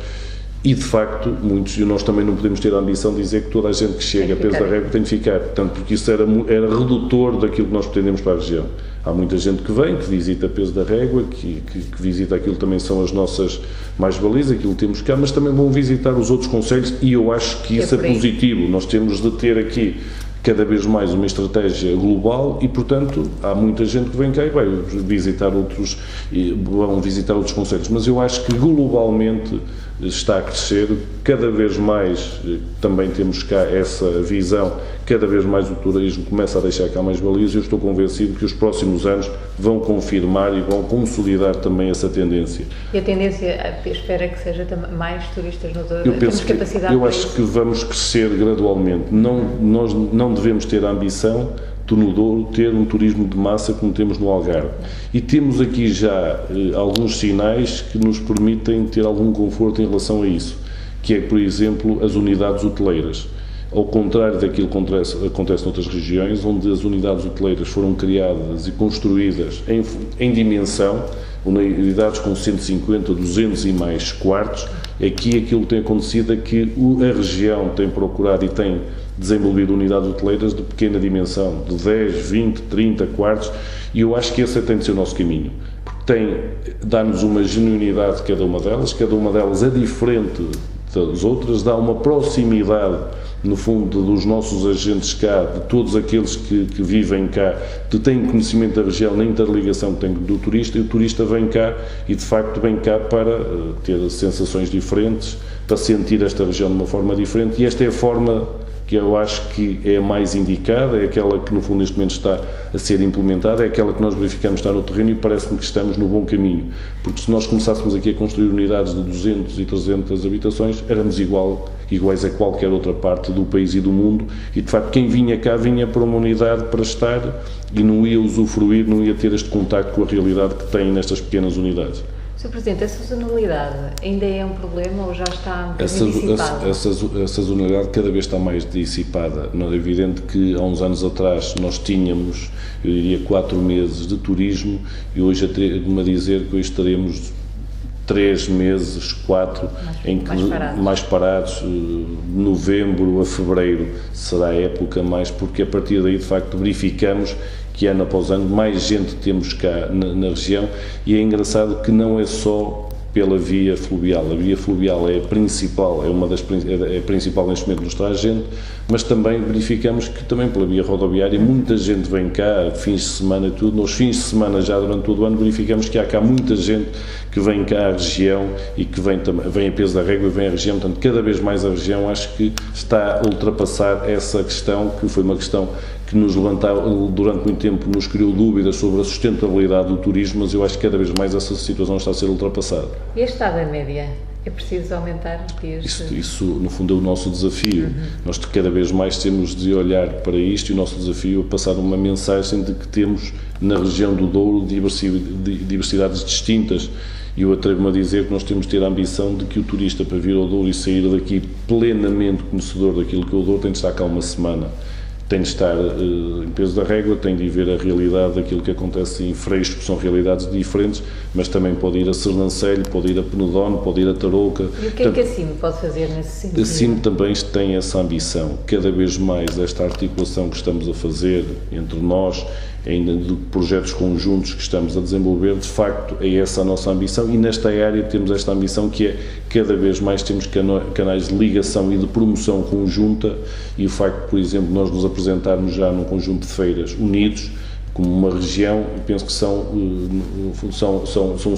Speaker 2: E, de facto, muitos, e nós também não podemos ter a ambição de dizer que toda a gente que chega a peso da régua tem de ficar, portanto, porque isso era redutor daquilo que nós pretendemos para a região. Há muita gente que vem, que visita a peso da régua, que visita aquilo também são as nossas mais-valias, aquilo que temos cá, mas também vão visitar os outros concelhos e eu acho que isso é positivo. Nós temos de ter aqui cada vez mais uma estratégia global e, portanto, há muita gente que vem cá e vai visitar outros concelhos, mas eu acho que globalmente está a crescer, cada vez mais também temos cá essa visão, cada vez mais o turismo começa a deixar cá mais valias e eu estou convencido que os próximos anos vão confirmar e vão consolidar também essa tendência.
Speaker 1: E a tendência, espera que seja mais turistas no Douro? Temos capacidade
Speaker 2: eu acho que vamos crescer gradualmente, nós não devemos ter a ambição no Douro ter um turismo de massa como temos no Algarve. E temos aqui já alguns sinais que nos permitem ter algum conforto em relação a isso, que é, por exemplo, as unidades hoteleiras. Ao contrário daquilo que acontece noutras regiões, onde as unidades hoteleiras foram criadas e construídas em dimensão, unidades com 150, 200 e mais quartos, aqui aquilo que tem acontecido é que a região tem procurado e tem desenvolvido unidades hoteleiras de pequena dimensão, de 10, 20, 30 quartos, e eu acho que esse tem de ser o nosso caminho, porque dá-nos uma genuinidade de cada uma delas é diferente das outras, dá uma proximidade, no fundo, dos nossos agentes cá, de todos aqueles que vivem cá, que têm conhecimento da região, na interligação que tem do turista, e o turista vem cá e, de facto, vem cá para ter sensações diferentes, para sentir esta região de uma forma diferente, e esta é a forma que eu acho que é a mais indicada, é aquela que no fundo neste momento está a ser implementada, é aquela que nós verificamos estar no terreno e parece-me que estamos no bom caminho, porque se nós começássemos aqui a construir unidades de 200 e 300 habitações, éramos iguais a qualquer outra parte do país e do mundo, e de facto quem vinha cá vinha para uma unidade para estar e não ia usufruir, não ia ter este contacto com a realidade que tem nestas pequenas unidades.
Speaker 1: Sr. Presidente, a sazonalidade ainda é um problema ou já está um bocadinho dissipada?
Speaker 2: A sazonalidade cada vez está mais dissipada. Não é evidente que há uns anos atrás nós tínhamos, eu diria, 4 meses de turismo e hoje atrevo-me a dizer que hoje estaremos 3 meses, 4, mais parados. Novembro a fevereiro será a época mais, porque a partir daí de facto verificamos que ano após ano mais gente temos cá na região e é engraçado que não é só pela via fluvial, a via fluvial é a principal, é a principal neste momento nos traz gente, mas também verificamos que também pela via rodoviária muita gente vem cá, fins de semana e tudo, nos fins de semana já durante todo o ano verificamos que há cá muita gente que vem cá à região e que vem a peso da régua e vem à região, portanto cada vez mais a região acho que está a ultrapassar essa questão, que foi uma questão que nos levantava, durante muito tempo nos criou dúvidas sobre a sustentabilidade do turismo, mas eu acho que cada vez mais essa situação está a ser ultrapassada.
Speaker 1: E a estada média? É preciso aumentar os dias?
Speaker 2: Isso, no fundo, é o nosso desafio. Nós cada vez mais temos de olhar para isto e o nosso desafio é passar uma mensagem de que temos na região do Douro diversidades distintas. E eu atrevo-me a dizer que nós temos de ter a ambição de que o turista, para vir ao Douro e sair daqui plenamente conhecedor daquilo que é o Douro, tem de estar cá uma semana. tem de estar em peso da régua, tem de ir ver a realidade daquilo que acontece em Freixo, que são realidades diferentes, mas também pode ir a Sernancelho, pode ir a Penedono, pode ir a Tarouca.
Speaker 1: E o que é que a CIM pode fazer nesse sentido?
Speaker 2: A CIM também tem essa ambição, cada vez mais esta articulação que estamos a fazer entre nós, ainda de projetos conjuntos que estamos a desenvolver, de facto é essa a nossa ambição, e nesta área temos esta ambição que é, cada vez mais temos canais de ligação e de promoção conjunta, e o facto, por exemplo, nós nos apresentarmos já num conjunto de feiras unidos, como uma região, penso que são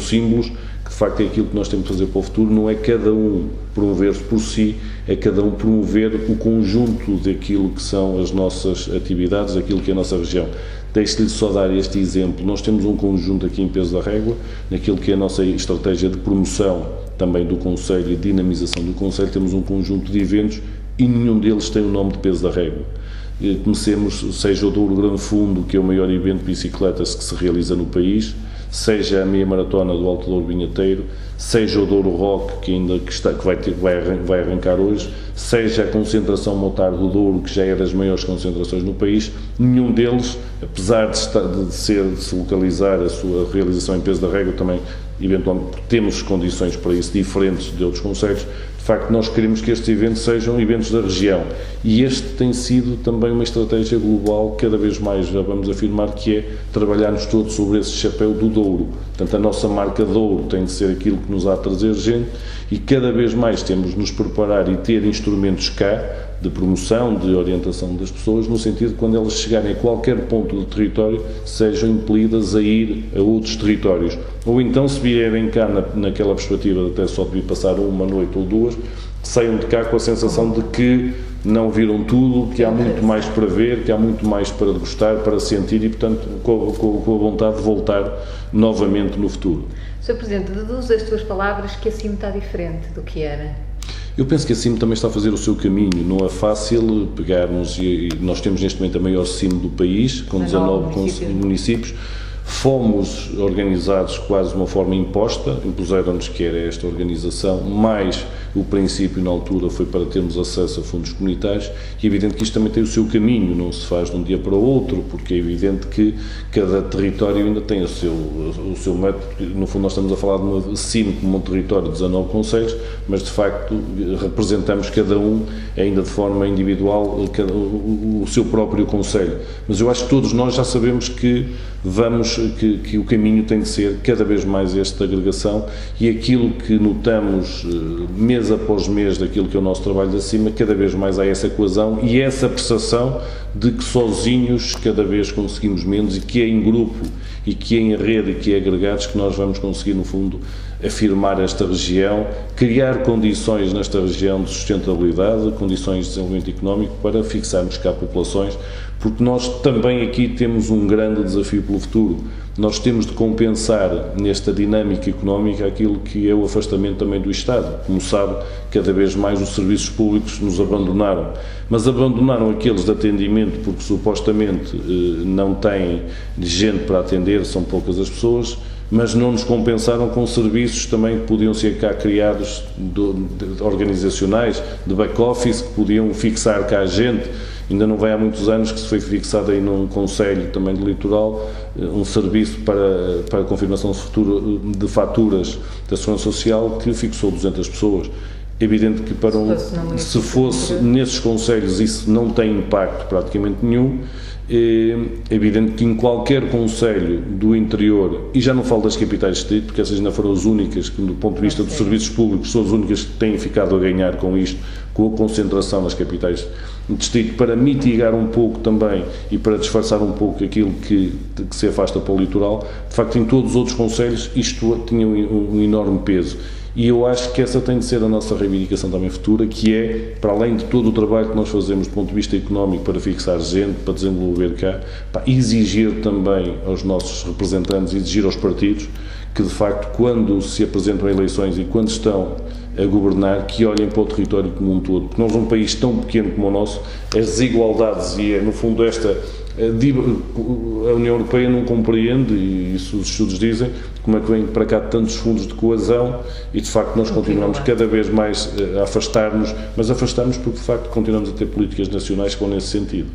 Speaker 2: símbolos que de facto é aquilo que nós temos de fazer para o futuro, não é cada um promover-se por si, é cada um promover o conjunto daquilo que são as nossas atividades, aquilo que é a nossa região. Deixe-lhe só dar este exemplo, nós temos um conjunto aqui em Peso da Régua, naquilo que é a nossa estratégia de promoção também do Concelho e dinamização do Concelho, temos um conjunto de eventos e nenhum deles tem o nome de Peso da Régua. Comecemos, seja o Douro Grande Fundo, que é o maior evento de bicicletas que se realiza no país, seja a meia maratona do Alto Douro Vinheteiro, seja o Douro Rock, que vai arrancar hoje, seja a concentração Motar do Douro, que já é das maiores concentrações no país, nenhum deles, apesar de se localizar a sua realização em Peso da Régua, também, eventualmente, temos condições para isso diferentes de outros concelhos. De facto, nós queremos que estes eventos sejam eventos da região, e este tem sido também uma estratégia global, cada vez mais já vamos afirmar que é trabalharmos todos sobre esse chapéu do Douro. Portanto, a nossa marca Douro tem de ser aquilo que nos há a trazer gente, e cada vez mais temos de nos preparar e ter instrumentos cá, de promoção, de orientação das pessoas, no sentido de quando elas chegarem a qualquer ponto do território, sejam impelidas a ir a outros territórios. Ou então, se vierem cá naquela perspectiva de até só de vir passar uma noite ou duas, saiam de cá com a sensação de que não viram tudo, que há muito mais para ver, que há muito mais para degustar, para sentir e, portanto, com a vontade de voltar novamente no futuro.
Speaker 1: Sr. Presidente, deduz das tuas palavras que a CIM está diferente do que era.
Speaker 2: Eu penso que a CIM também está a fazer o seu caminho, não é fácil pegarmos, e nós temos neste momento a maior CIM do país, com 19 municípios. Fomos organizados quase de uma forma imposta, impuseram-nos que era esta organização, mais o princípio na altura foi para termos acesso a fundos comunitários, e é evidente que isto também tem o seu caminho, não se faz de um dia para o outro, porque é evidente que cada território ainda tem o seu método, porque no fundo nós estamos a falar de uma CIM como um território de 19 concelhos, mas de facto representamos cada um ainda de forma individual o seu próprio concelho. Mas eu acho que todos nós já sabemos que que o caminho tem de ser cada vez mais esta agregação, e aquilo que notamos mês após mês daquilo que é o nosso trabalho de acima, cada vez mais há essa coesão e essa percepção de que sozinhos cada vez conseguimos menos, e que é em grupo e que é em rede e que é agregados que nós vamos conseguir, no fundo, afirmar esta região, criar condições nesta região de sustentabilidade, condições de desenvolvimento económico para fixarmos cá populações, porque nós também aqui temos um grande desafio pelo futuro. Nós temos de compensar nesta dinâmica económica aquilo que é o afastamento também do Estado. Como sabe, cada vez mais os serviços públicos nos abandonaram, mas abandonaram aqueles de atendimento porque supostamente não têm gente para atender, são poucas as pessoas, mas não nos compensaram com serviços também que podiam ser cá criados, organizacionais, de back-office, que podiam fixar cá a gente. Ainda não vai há muitos anos que se foi fixado aí num concelho também de litoral um serviço para a confirmação de faturas da Segurança Social que fixou 200 pessoas. É evidente que se fosse nesses concelhos isso não tem impacto praticamente nenhum. É evidente que em qualquer concelho do interior, e já não falo das capitais de distrito, porque essas ainda foram as únicas que, do ponto de vista dos serviços públicos, são as únicas que têm ficado a ganhar com isto, com a concentração nas capitais de distrito, para mitigar um pouco também e para disfarçar um pouco aquilo que se afasta para o litoral. De facto, em todos os outros concelhos isto tinha um enorme peso. E eu acho que essa tem de ser a nossa reivindicação também futura, que é, para além de todo o trabalho que nós fazemos do ponto de vista económico para fixar gente, para desenvolver cá, exigir também aos nossos representantes, exigir aos partidos, que de facto quando se apresentam eleições e quando estão a governar, que olhem para o território como um todo, porque nós, num país tão pequeno como o nosso, as desigualdades e no fundo a União Europeia não compreende, e isso os estudos dizem, como é que vem para cá tantos fundos de coesão, e de facto nós continuamos cada vez mais a afastar-nos, mas afastamos porque de facto continuamos a ter políticas nacionais que vão nesse sentido.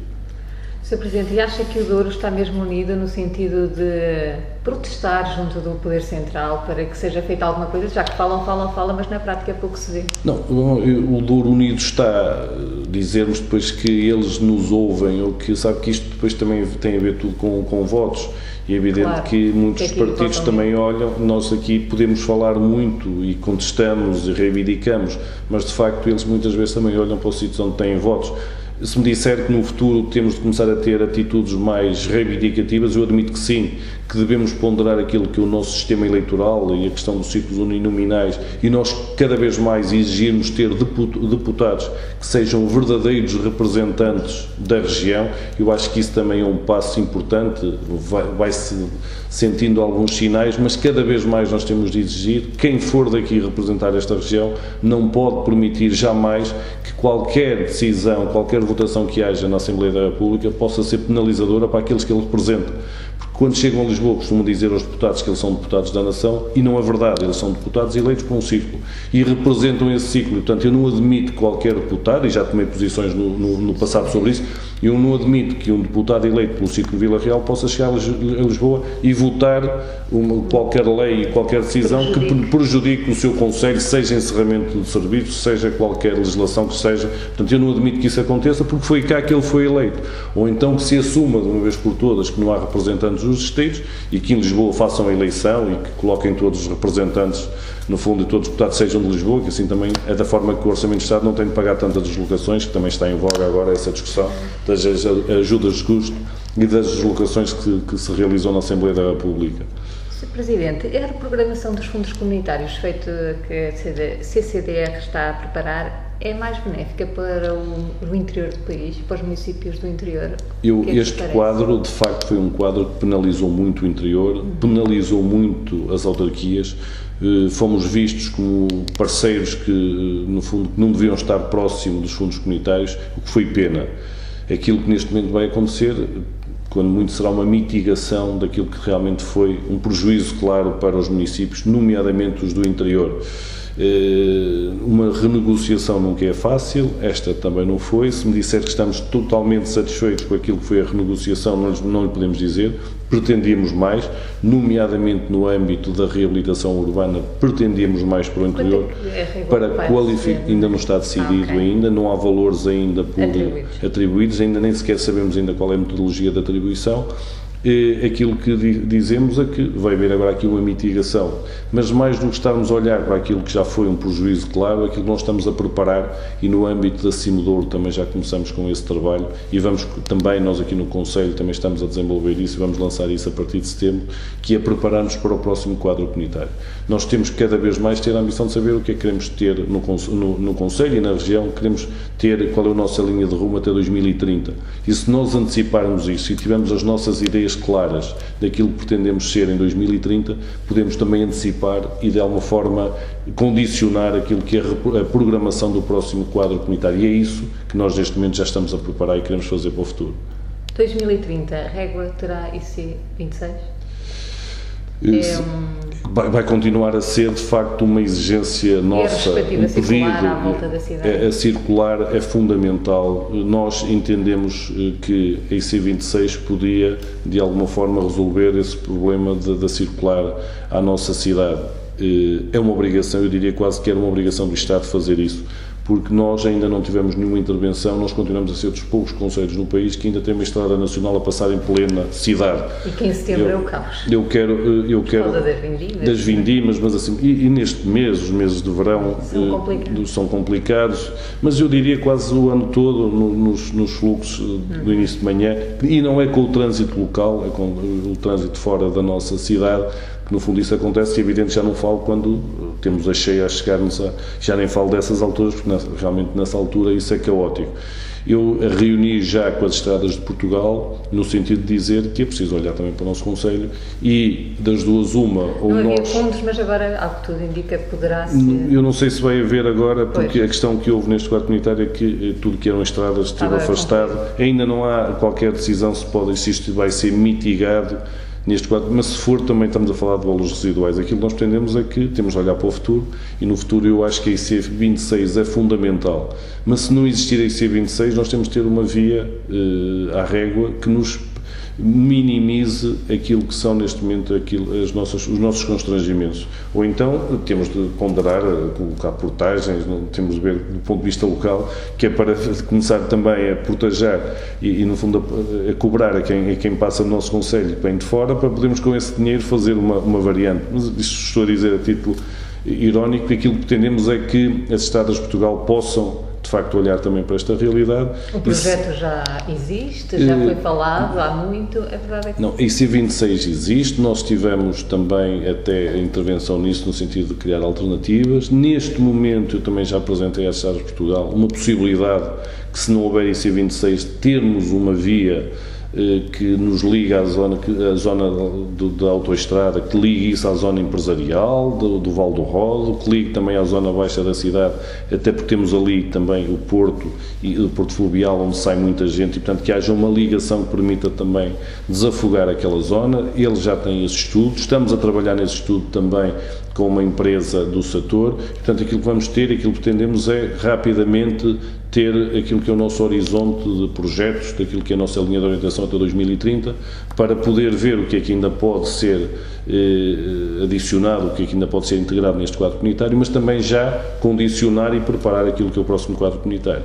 Speaker 1: Sr. Presidente, e acha que o Douro está mesmo unido no sentido de protestar junto do Poder Central para que seja feita alguma coisa, já que falam, mas na prática pouco se vê?
Speaker 2: Não, o Douro unido está, dizermos depois que eles nos ouvem, ou que sabe que isto depois também tem a ver tudo com votos, e é evidente claro, que muitos partidos também olham, nós aqui podemos falar muito e contestamos e reivindicamos, mas de facto eles muitas vezes também olham para os sítios onde têm votos. Se me disser que no futuro temos de começar a ter atitudes mais reivindicativas, eu admito que sim, que devemos ponderar aquilo que é o nosso sistema eleitoral e a questão dos círculos uninominais, e nós cada vez mais exigirmos ter deputados que sejam verdadeiros representantes da região. Eu acho que isso também é um passo importante, vai-se sentindo alguns sinais, mas cada vez mais nós temos de exigir, quem for daqui representar esta região não pode permitir jamais que qualquer decisão, qualquer votação que haja na Assembleia da República possa ser penalizadora para aqueles que ele representa. Porque quando chegam a Lisboa costumam dizer aos deputados que eles são deputados da nação, e não é verdade, eles são deputados eleitos por um ciclo e representam esse ciclo. Portanto, eu não admito que qualquer deputado, e já tomei posições no passado sobre isso, eu não admito que um deputado eleito pelo ciclo de Vila Real possa chegar a Lisboa e votar qualquer lei e qualquer decisão que prejudique o seu concelho, seja encerramento de serviços, seja qualquer legislação que seja. Portanto, eu não admito que isso aconteça, porque foi cá que ele foi eleito. Ou então que se assuma de uma vez por todas que não há representantes dos distritos e que em Lisboa façam a eleição e que coloquem todos os representantes, no fundo, e todos os deputados sejam de Lisboa, que assim também é da forma que o Orçamento de Estado não tem de pagar tantas deslocações, que também está em voga agora essa discussão das ajudas de custo e das deslocações que se realizam na Assembleia da República.
Speaker 1: Sr. Presidente, a reprogramação dos fundos comunitários feito que a CCDR está a preparar é mais benéfica para o interior do país, para os municípios do interior?
Speaker 2: Este quadro, de facto, foi um quadro que penalizou muito o interior, penalizou muito as autarquias. Fomos vistos como parceiros que, no fundo, não deviam estar próximo dos fundos comunitários, o que foi pena. Aquilo que neste momento vai acontecer, quando muito, será uma mitigação daquilo que realmente foi um prejuízo claro para os municípios, nomeadamente os do interior. Uma renegociação nunca é fácil, esta também não foi. Se me disser que estamos totalmente satisfeitos com aquilo que foi a renegociação, não lhe podemos dizer. Pretendíamos mais, nomeadamente no âmbito da reabilitação urbana, pretendíamos mais para o interior, para qualificar, ainda não está decidido ainda, não há valores ainda atribuídos, ainda nem sequer sabemos ainda qual é a metodologia de atribuição. Aquilo que dizemos é que vai haver agora aqui uma mitigação, mas mais do que estarmos a olhar para aquilo que já foi um prejuízo claro, aquilo que nós estamos a preparar, e no âmbito da Cimodouro também já começamos com esse trabalho, e vamos também, nós aqui no Conselho também estamos a desenvolver isso, e vamos lançar isso a partir de setembro, que é preparar-nos para o próximo quadro comunitário. Nós temos que cada vez mais ter a ambição de saber o que é que queremos ter no Conselho e na região, queremos ter qual é a nossa linha de rumo até 2030, e se nós anteciparmos isso e tivermos as nossas ideias claras daquilo que pretendemos ser em 2030, podemos também antecipar e de alguma forma condicionar aquilo que é a programação do próximo quadro comunitário, e é isso que nós neste momento já estamos a preparar e queremos fazer para o futuro.
Speaker 1: 2030, a régua terá IC 26?
Speaker 2: Vai continuar a ser, de facto, uma exigência nossa, um pedido.
Speaker 1: À volta da cidade.
Speaker 2: A circular é fundamental. Nós entendemos que a IC26 podia, de alguma forma, resolver esse problema da circular à nossa cidade. É uma obrigação, eu diria quase que era uma obrigação do Estado fazer isso, porque nós ainda não tivemos nenhuma intervenção, nós continuamos a ser dos poucos concelhos no país que ainda tem uma estrada nacional a passar em plena cidade.
Speaker 1: E que em setembro é o caos.
Speaker 2: Eu quero das vindimas, mas assim, e neste mês, os meses de verão são complicados, mas eu diria quase o ano todo nos fluxos do início de manhã, e não é com o trânsito local, é com o trânsito fora da nossa cidade, que no fundo isso acontece, e é evidente já não falo quando temos a cheia a chegar-nos já nem falo dessas alturas, porque realmente nessa altura isso é caótico. Eu reuni já com as estradas de Portugal, no sentido de dizer que é preciso olhar também para o nosso Conselho, e das duas uma, ou
Speaker 1: não
Speaker 2: nós...
Speaker 1: havia fundos, mas agora, ao que tudo indica, poderá ser...
Speaker 2: Eu não sei se vai haver agora, porque a questão que houve neste quadro comunitário é que tudo que eram estradas esteve afastado, ainda não há qualquer decisão se isto vai ser mitigado neste quadro, mas se for também estamos a falar de valores residuais, aquilo que nós pretendemos é que temos de olhar para o futuro, e no futuro eu acho que a IC26 é fundamental, mas se não existir a IC26 nós temos de ter uma via à régua que nos minimize aquilo que são neste momento os nossos constrangimentos, ou então temos de ponderar, colocar portagens, temos de ver do ponto de vista local, que é para começar também a proteger e no fundo a cobrar a quem passa no nosso concelho que vem de fora, para podermos com esse dinheiro fazer uma variante. Mas isto estou a dizer a título irónico, que aquilo que pretendemos é que as estradas de Portugal possam de facto olhar também para esta realidade.
Speaker 1: O projeto já existe, já foi falado há muito, a verdade é que...
Speaker 2: Não, a IC26 existe, nós tivemos também até a intervenção nisso no sentido de criar alternativas. Neste momento eu também já apresentei às estradas de Portugal uma possibilidade que, se não houver IC26, termos uma via que nos liga à zona da autoestrada, que ligue isso à zona empresarial do Val do Rodo, que ligue também à zona baixa da cidade, até porque temos ali também o Porto e o Porto Fluvial, onde sai muita gente, e portanto que haja uma ligação que permita também desafogar aquela zona. Eles já têm esse estudo, estamos a trabalhar nesse estudo também com uma empresa do setor, portanto aquilo que vamos ter, aquilo que pretendemos é rapidamente ter aquilo que é o nosso horizonte de projetos, daquilo que é a nossa linha de orientação até 2030, para poder ver o que é que ainda pode ser adicionado, o que é que ainda pode ser integrado neste quadro comunitário, mas também já condicionar e preparar aquilo que é o próximo quadro comunitário.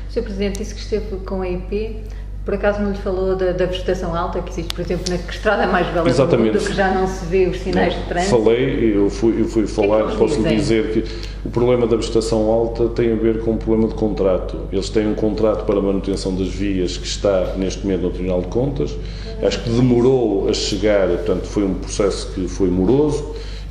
Speaker 1: Sr. Presidente, disse que esteve com a IP. Por acaso não lhe falou da vegetação alta que existe, por exemplo, na estrada mais bela do mundo, que já não se vê os sinais de trânsito?
Speaker 2: Falei, eu fui falar, posso lhe dizer que o problema da vegetação alta tem a ver com um problema de contrato. Eles têm um contrato para a manutenção das vias que está neste momento no Tribunal de Contas, acho que demorou a chegar, portanto foi um processo que foi moroso,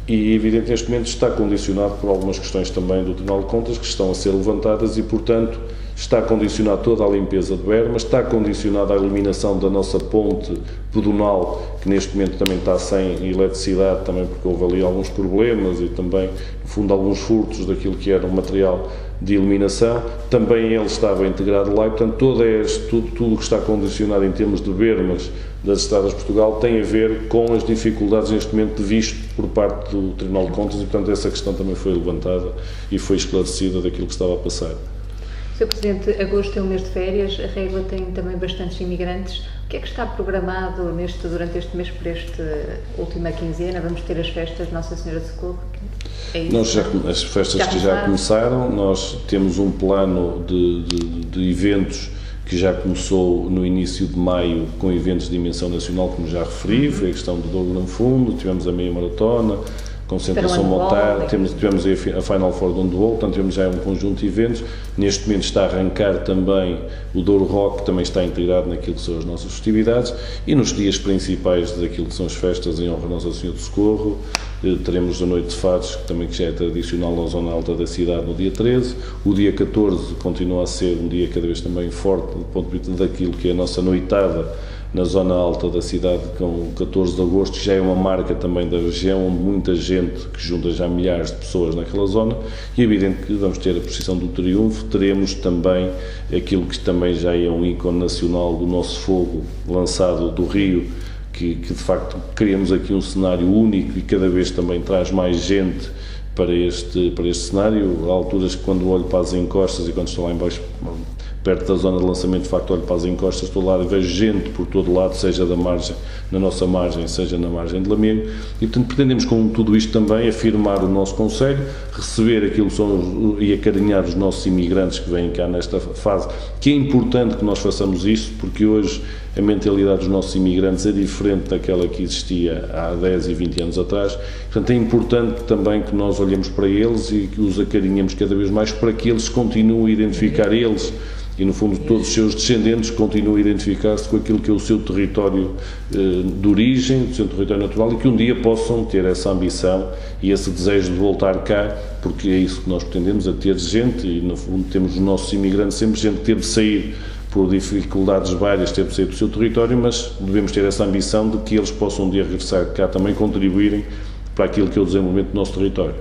Speaker 2: e evidente neste momento está condicionado por algumas questões também do Tribunal de Contas que estão a ser levantadas e, portanto, está condicionado toda a limpeza de bermas, está condicionada a eliminação da nossa ponte pedonal, que neste momento também está sem eletricidade, também porque houve ali alguns problemas e também, no fundo, alguns furtos daquilo que era o material de iluminação. Também ele estava integrado lá e, portanto, tudo o que está condicionado em termos de bermas das estradas de Portugal tem a ver com as dificuldades neste momento de visto por parte do Tribunal de Contas e, portanto, essa questão também foi levantada e foi esclarecida daquilo que estava a passar.
Speaker 1: Sr. Presidente, agosto é um mês de férias, a Régua tem também bastantes imigrantes. O que é que está programado durante este mês, por esta última quinzena? Vamos ter as festas de Nossa Senhora de Socorro? É isso?
Speaker 2: As festas que já começaram, nós temos um plano de eventos que já começou no início de maio com eventos de dimensão nacional, como já referi, foi a questão do Douro Grande Fundo, tivemos a meia maratona, concentração montar, tivemos a Final Four do Handball, portanto temos já um conjunto de eventos. Neste momento está a arrancar também o Douro Rock, que também está integrado naquilo que são as nossas festividades, e nos dias principais daquilo que são as festas em honra a Nossa Senhora do Socorro, teremos a Noite de Fados, que já é tradicional na zona alta da cidade, no dia 13, o dia 14 continua a ser um dia cada vez também forte do ponto de vista daquilo que é a nossa noitada na zona alta da cidade, com o 14 de agosto, que já é uma marca também da região, onde muita gente, que junta já milhares de pessoas naquela zona, e é evidente que vamos ter a procissão do Triunfo, teremos também aquilo que também já é um ícone nacional do nosso fogo lançado do Rio, que de facto criamos aqui um cenário único e cada vez também traz mais gente para este cenário. Há alturas que quando olho para as encostas e quando estou lá em baixo, perto da zona de lançamento, de facto olho para as encostas, estou lá e vejo gente por todo lado, seja na nossa margem, seja na margem de Lamego, e portanto pretendemos com tudo isto também afirmar o nosso concelho, receber aquilo que são e acarinhar os nossos imigrantes que vêm cá nesta fase, que é importante que nós façamos isso, porque hoje a mentalidade dos nossos imigrantes é diferente daquela que existia há 10 e 20 anos atrás, portanto é importante também que nós olhemos para eles e que os acarinhemos cada vez mais para que eles continuem a identificar eles e no fundo todos os seus descendentes continuam a identificar-se com aquilo que é o seu território de origem, o seu território natural, e que um dia possam ter essa ambição e esse desejo de voltar cá, porque é isso que nós pretendemos, a ter gente, e no fundo temos os nossos imigrantes sempre gente que teve de sair por dificuldades várias, teve de sair do seu território, mas devemos ter essa ambição de que eles possam um dia regressar cá também, contribuírem para aquilo que é o desenvolvimento do nosso território.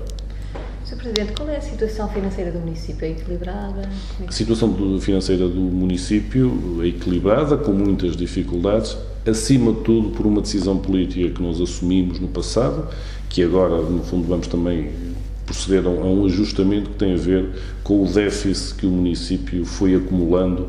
Speaker 1: Sr. Sr. Presidente, qual é a situação financeira do município? É equilibrada?
Speaker 2: A situação financeira do município é equilibrada, com muitas dificuldades, acima de tudo por uma decisão política que nós assumimos no passado, que agora, no fundo, vamos também proceder a um ajustamento que tem a ver com o déficit que o município foi acumulando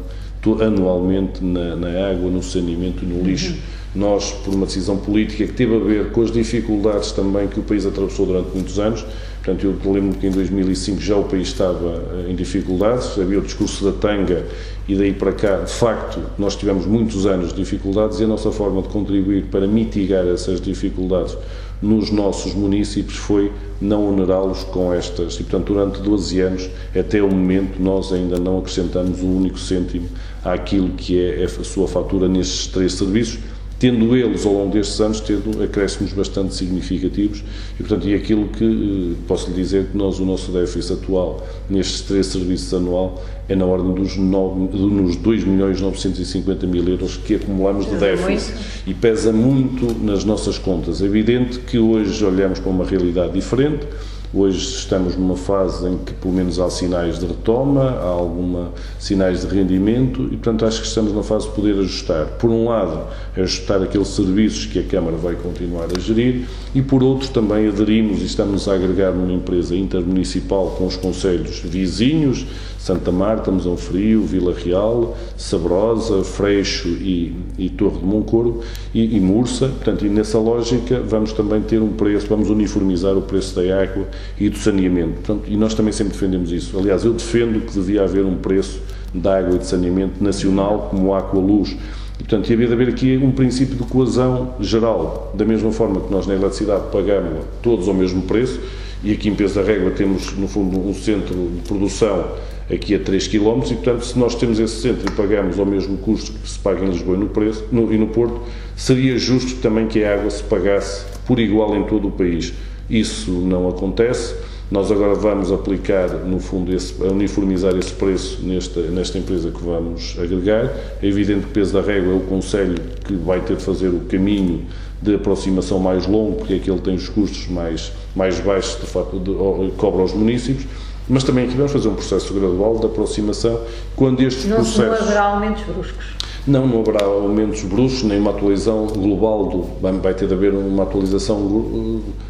Speaker 2: anualmente na água, no saneamento e no lixo. Nós, por uma decisão política que teve a ver com as dificuldades também que o país atravessou durante muitos anos, portanto, eu lembro que em 2005 já o país estava em dificuldades, havia o discurso da tanga e daí para cá, de facto, nós tivemos muitos anos de dificuldades e a nossa forma de contribuir para mitigar essas dificuldades nos nossos municípios foi não onerá-los com estas. E, portanto, durante 12 anos, até o momento, nós ainda não acrescentamos um único cêntimo àquilo que é a sua fatura nestes 3 serviços, tendo eles, ao longo destes anos, tido acréscimos bastante significativos e, portanto, e aquilo que posso lhe dizer que nós, o nosso déficit atual nestes 3 serviços anual é na ordem dos 2.950.000 euros que acumulamos de déficit e pesa muito nas nossas contas. É evidente que hoje olhamos para uma realidade diferente. Hoje estamos numa fase em que, pelo menos, há sinais de retoma, há alguns sinais de rendimento e, portanto, acho que estamos na fase de poder ajustar. Por um lado, ajustar aqueles serviços que a Câmara vai continuar a gerir e, por outro, também aderimos e estamos a agregar numa empresa intermunicipal com os concelhos vizinhos, Santa Marta, Mesão Frio, Vila Real, Sabrosa, Freixo e Torre de Moncorvo e Mursa. Portanto, e nessa lógica vamos também ter um preço, vamos uniformizar o preço da água e do saneamento. Portanto, e nós também sempre defendemos isso. Aliás, eu defendo que devia haver um preço da água e de saneamento nacional como o Aqualuz. E, portanto, havia de haver aqui um princípio de coesão geral, da mesma forma que nós na eletricidade pagamos todos ao mesmo preço, e aqui em Peso da Régua temos, no fundo, um centro de produção aqui a 3 km e, portanto, se nós temos esse centro e pagamos ao mesmo custo que se paga em Lisboa e no Porto, seria justo também que a água se pagasse por igual em todo o país. Isso não acontece. Nós agora vamos aplicar, no fundo, uniformizar esse preço nesta empresa que vamos agregar. É evidente que Peso da Régua é o concelho que vai ter de fazer o caminho de aproximação mais longo, porque é que ele tem os custos mais baixos, de facto, cobra aos municípios, mas também aqui vamos fazer um processo gradual de aproximação, quando estes processos...
Speaker 1: Não haverá aumentos bruscos?
Speaker 2: Não haverá aumentos bruscos, nem uma atualização global, vai ter de haver uma atualização,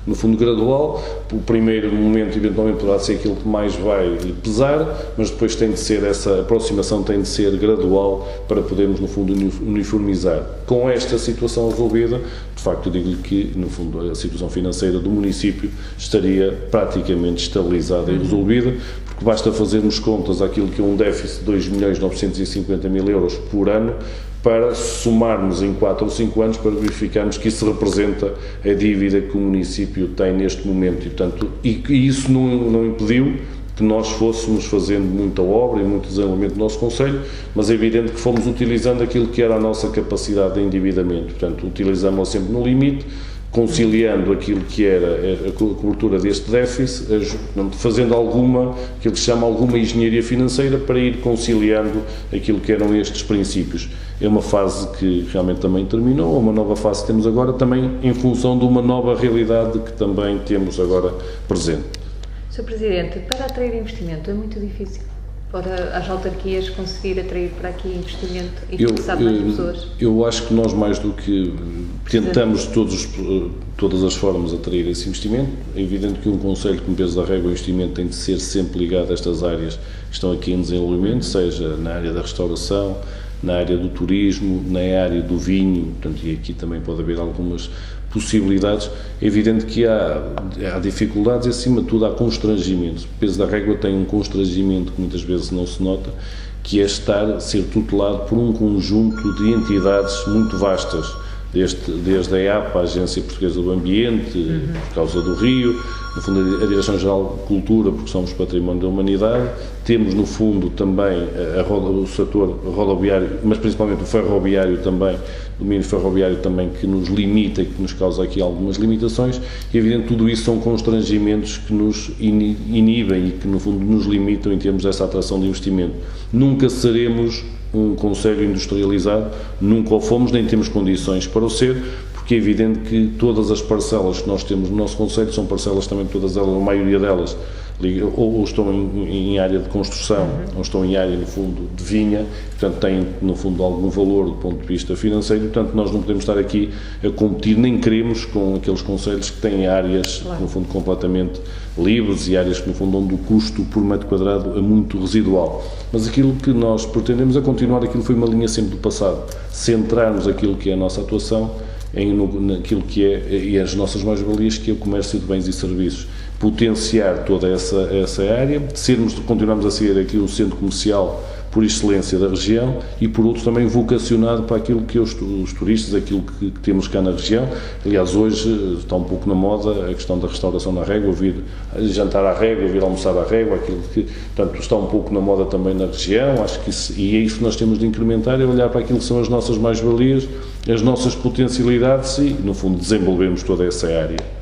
Speaker 2: no fundo, gradual. O primeiro momento, eventualmente, poderá ser aquilo que mais vai pesar, mas depois tem de ser, essa aproximação tem de ser gradual para podermos, no fundo, uniformizar. Com esta situação resolvida, de facto, eu digo-lhe que, no fundo, a situação financeira do município estaria praticamente estabilizada e resolvida, porque basta fazermos contas àquilo que é um déficit de 2.950.000 euros por ano, para somarmos em 4 ou 5 anos para verificarmos que isso representa a dívida que o município tem neste momento. E, portanto, e isso não impediu que nós fôssemos fazendo muita obra e muito desenvolvimento do nosso concelho, mas é evidente que fomos utilizando aquilo que era a nossa capacidade de endividamento. Portanto, utilizamos-la sempre no limite, conciliando aquilo que era a cobertura deste déficit, fazendo aquilo que se chama alguma engenharia financeira para ir conciliando aquilo que eram estes princípios. É uma fase que realmente também terminou, uma nova fase que temos agora, também em função de uma nova realidade que também temos agora presente.
Speaker 1: Sr. Presidente, para atrair investimento é muito difícil para as autarquias conseguir atrair para aqui investimento e fixar mais pessoas?
Speaker 2: Eu acho que nós, mais do que tentamos todas as formas atrair esse investimento, é evidente que um concelho como Peso da Régua, o investimento tem de ser sempre ligado a estas áreas que estão aqui em desenvolvimento, seja na área da restauração, na área do turismo, na área do vinho, portanto, e aqui também pode haver algumas possibilidades. É evidente que há dificuldades e, acima de tudo, há constrangimentos. O Peso da Régua tem um constrangimento que muitas vezes não se nota, que é ser tutelado por um conjunto de entidades muito vastas, desde a EAPA, a Agência Portuguesa do Ambiente, por causa do Rio, no fundo a Direção-Geral de Cultura, porque somos Património da Humanidade, temos no fundo também o setor rodoviário, mas principalmente o ferroviário também, o domínio ferroviário também, que nos limita e que nos causa aqui algumas limitações, e evidente tudo isso são constrangimentos que nos inibem e que no fundo nos limitam em termos dessa atração de investimento. Nunca seremos um concelho industrializado, nunca o fomos, nem temos condições para o ser, porque é evidente que todas as parcelas que nós temos no nosso concelho são parcelas também, todas elas, a maioria delas, ou estão em área de construção, ou estão em área, no fundo, de vinha, portanto têm, no fundo, algum valor do ponto de vista financeiro, portanto nós não podemos estar aqui a competir, nem queremos, com aqueles concelhos que têm áreas, no fundo, completamente livres e áreas, no fundo, onde o custo por metro quadrado é muito residual. Mas aquilo que nós pretendemos é continuar, aquilo foi uma linha sempre do passado, centrarmos aquilo que é a nossa atuação naquilo que é e as nossas mais-valias, que é o comércio de bens e serviços, potenciar toda essa área, continuarmos a ser aqui o centro comercial por excelência da região e, por outro, também vocacionado para aquilo que os turistas, aquilo que temos cá na região. Aliás, hoje está um pouco na moda a questão da restauração na Régua, vir jantar à Régua, vir almoçar à Régua, aquilo que, portanto, está um pouco na moda também na região. Acho que e é isso que nós temos de incrementar, é olhar para aquilo que são as nossas mais-valias, as nossas potencialidades e, no fundo, desenvolvermos toda essa área.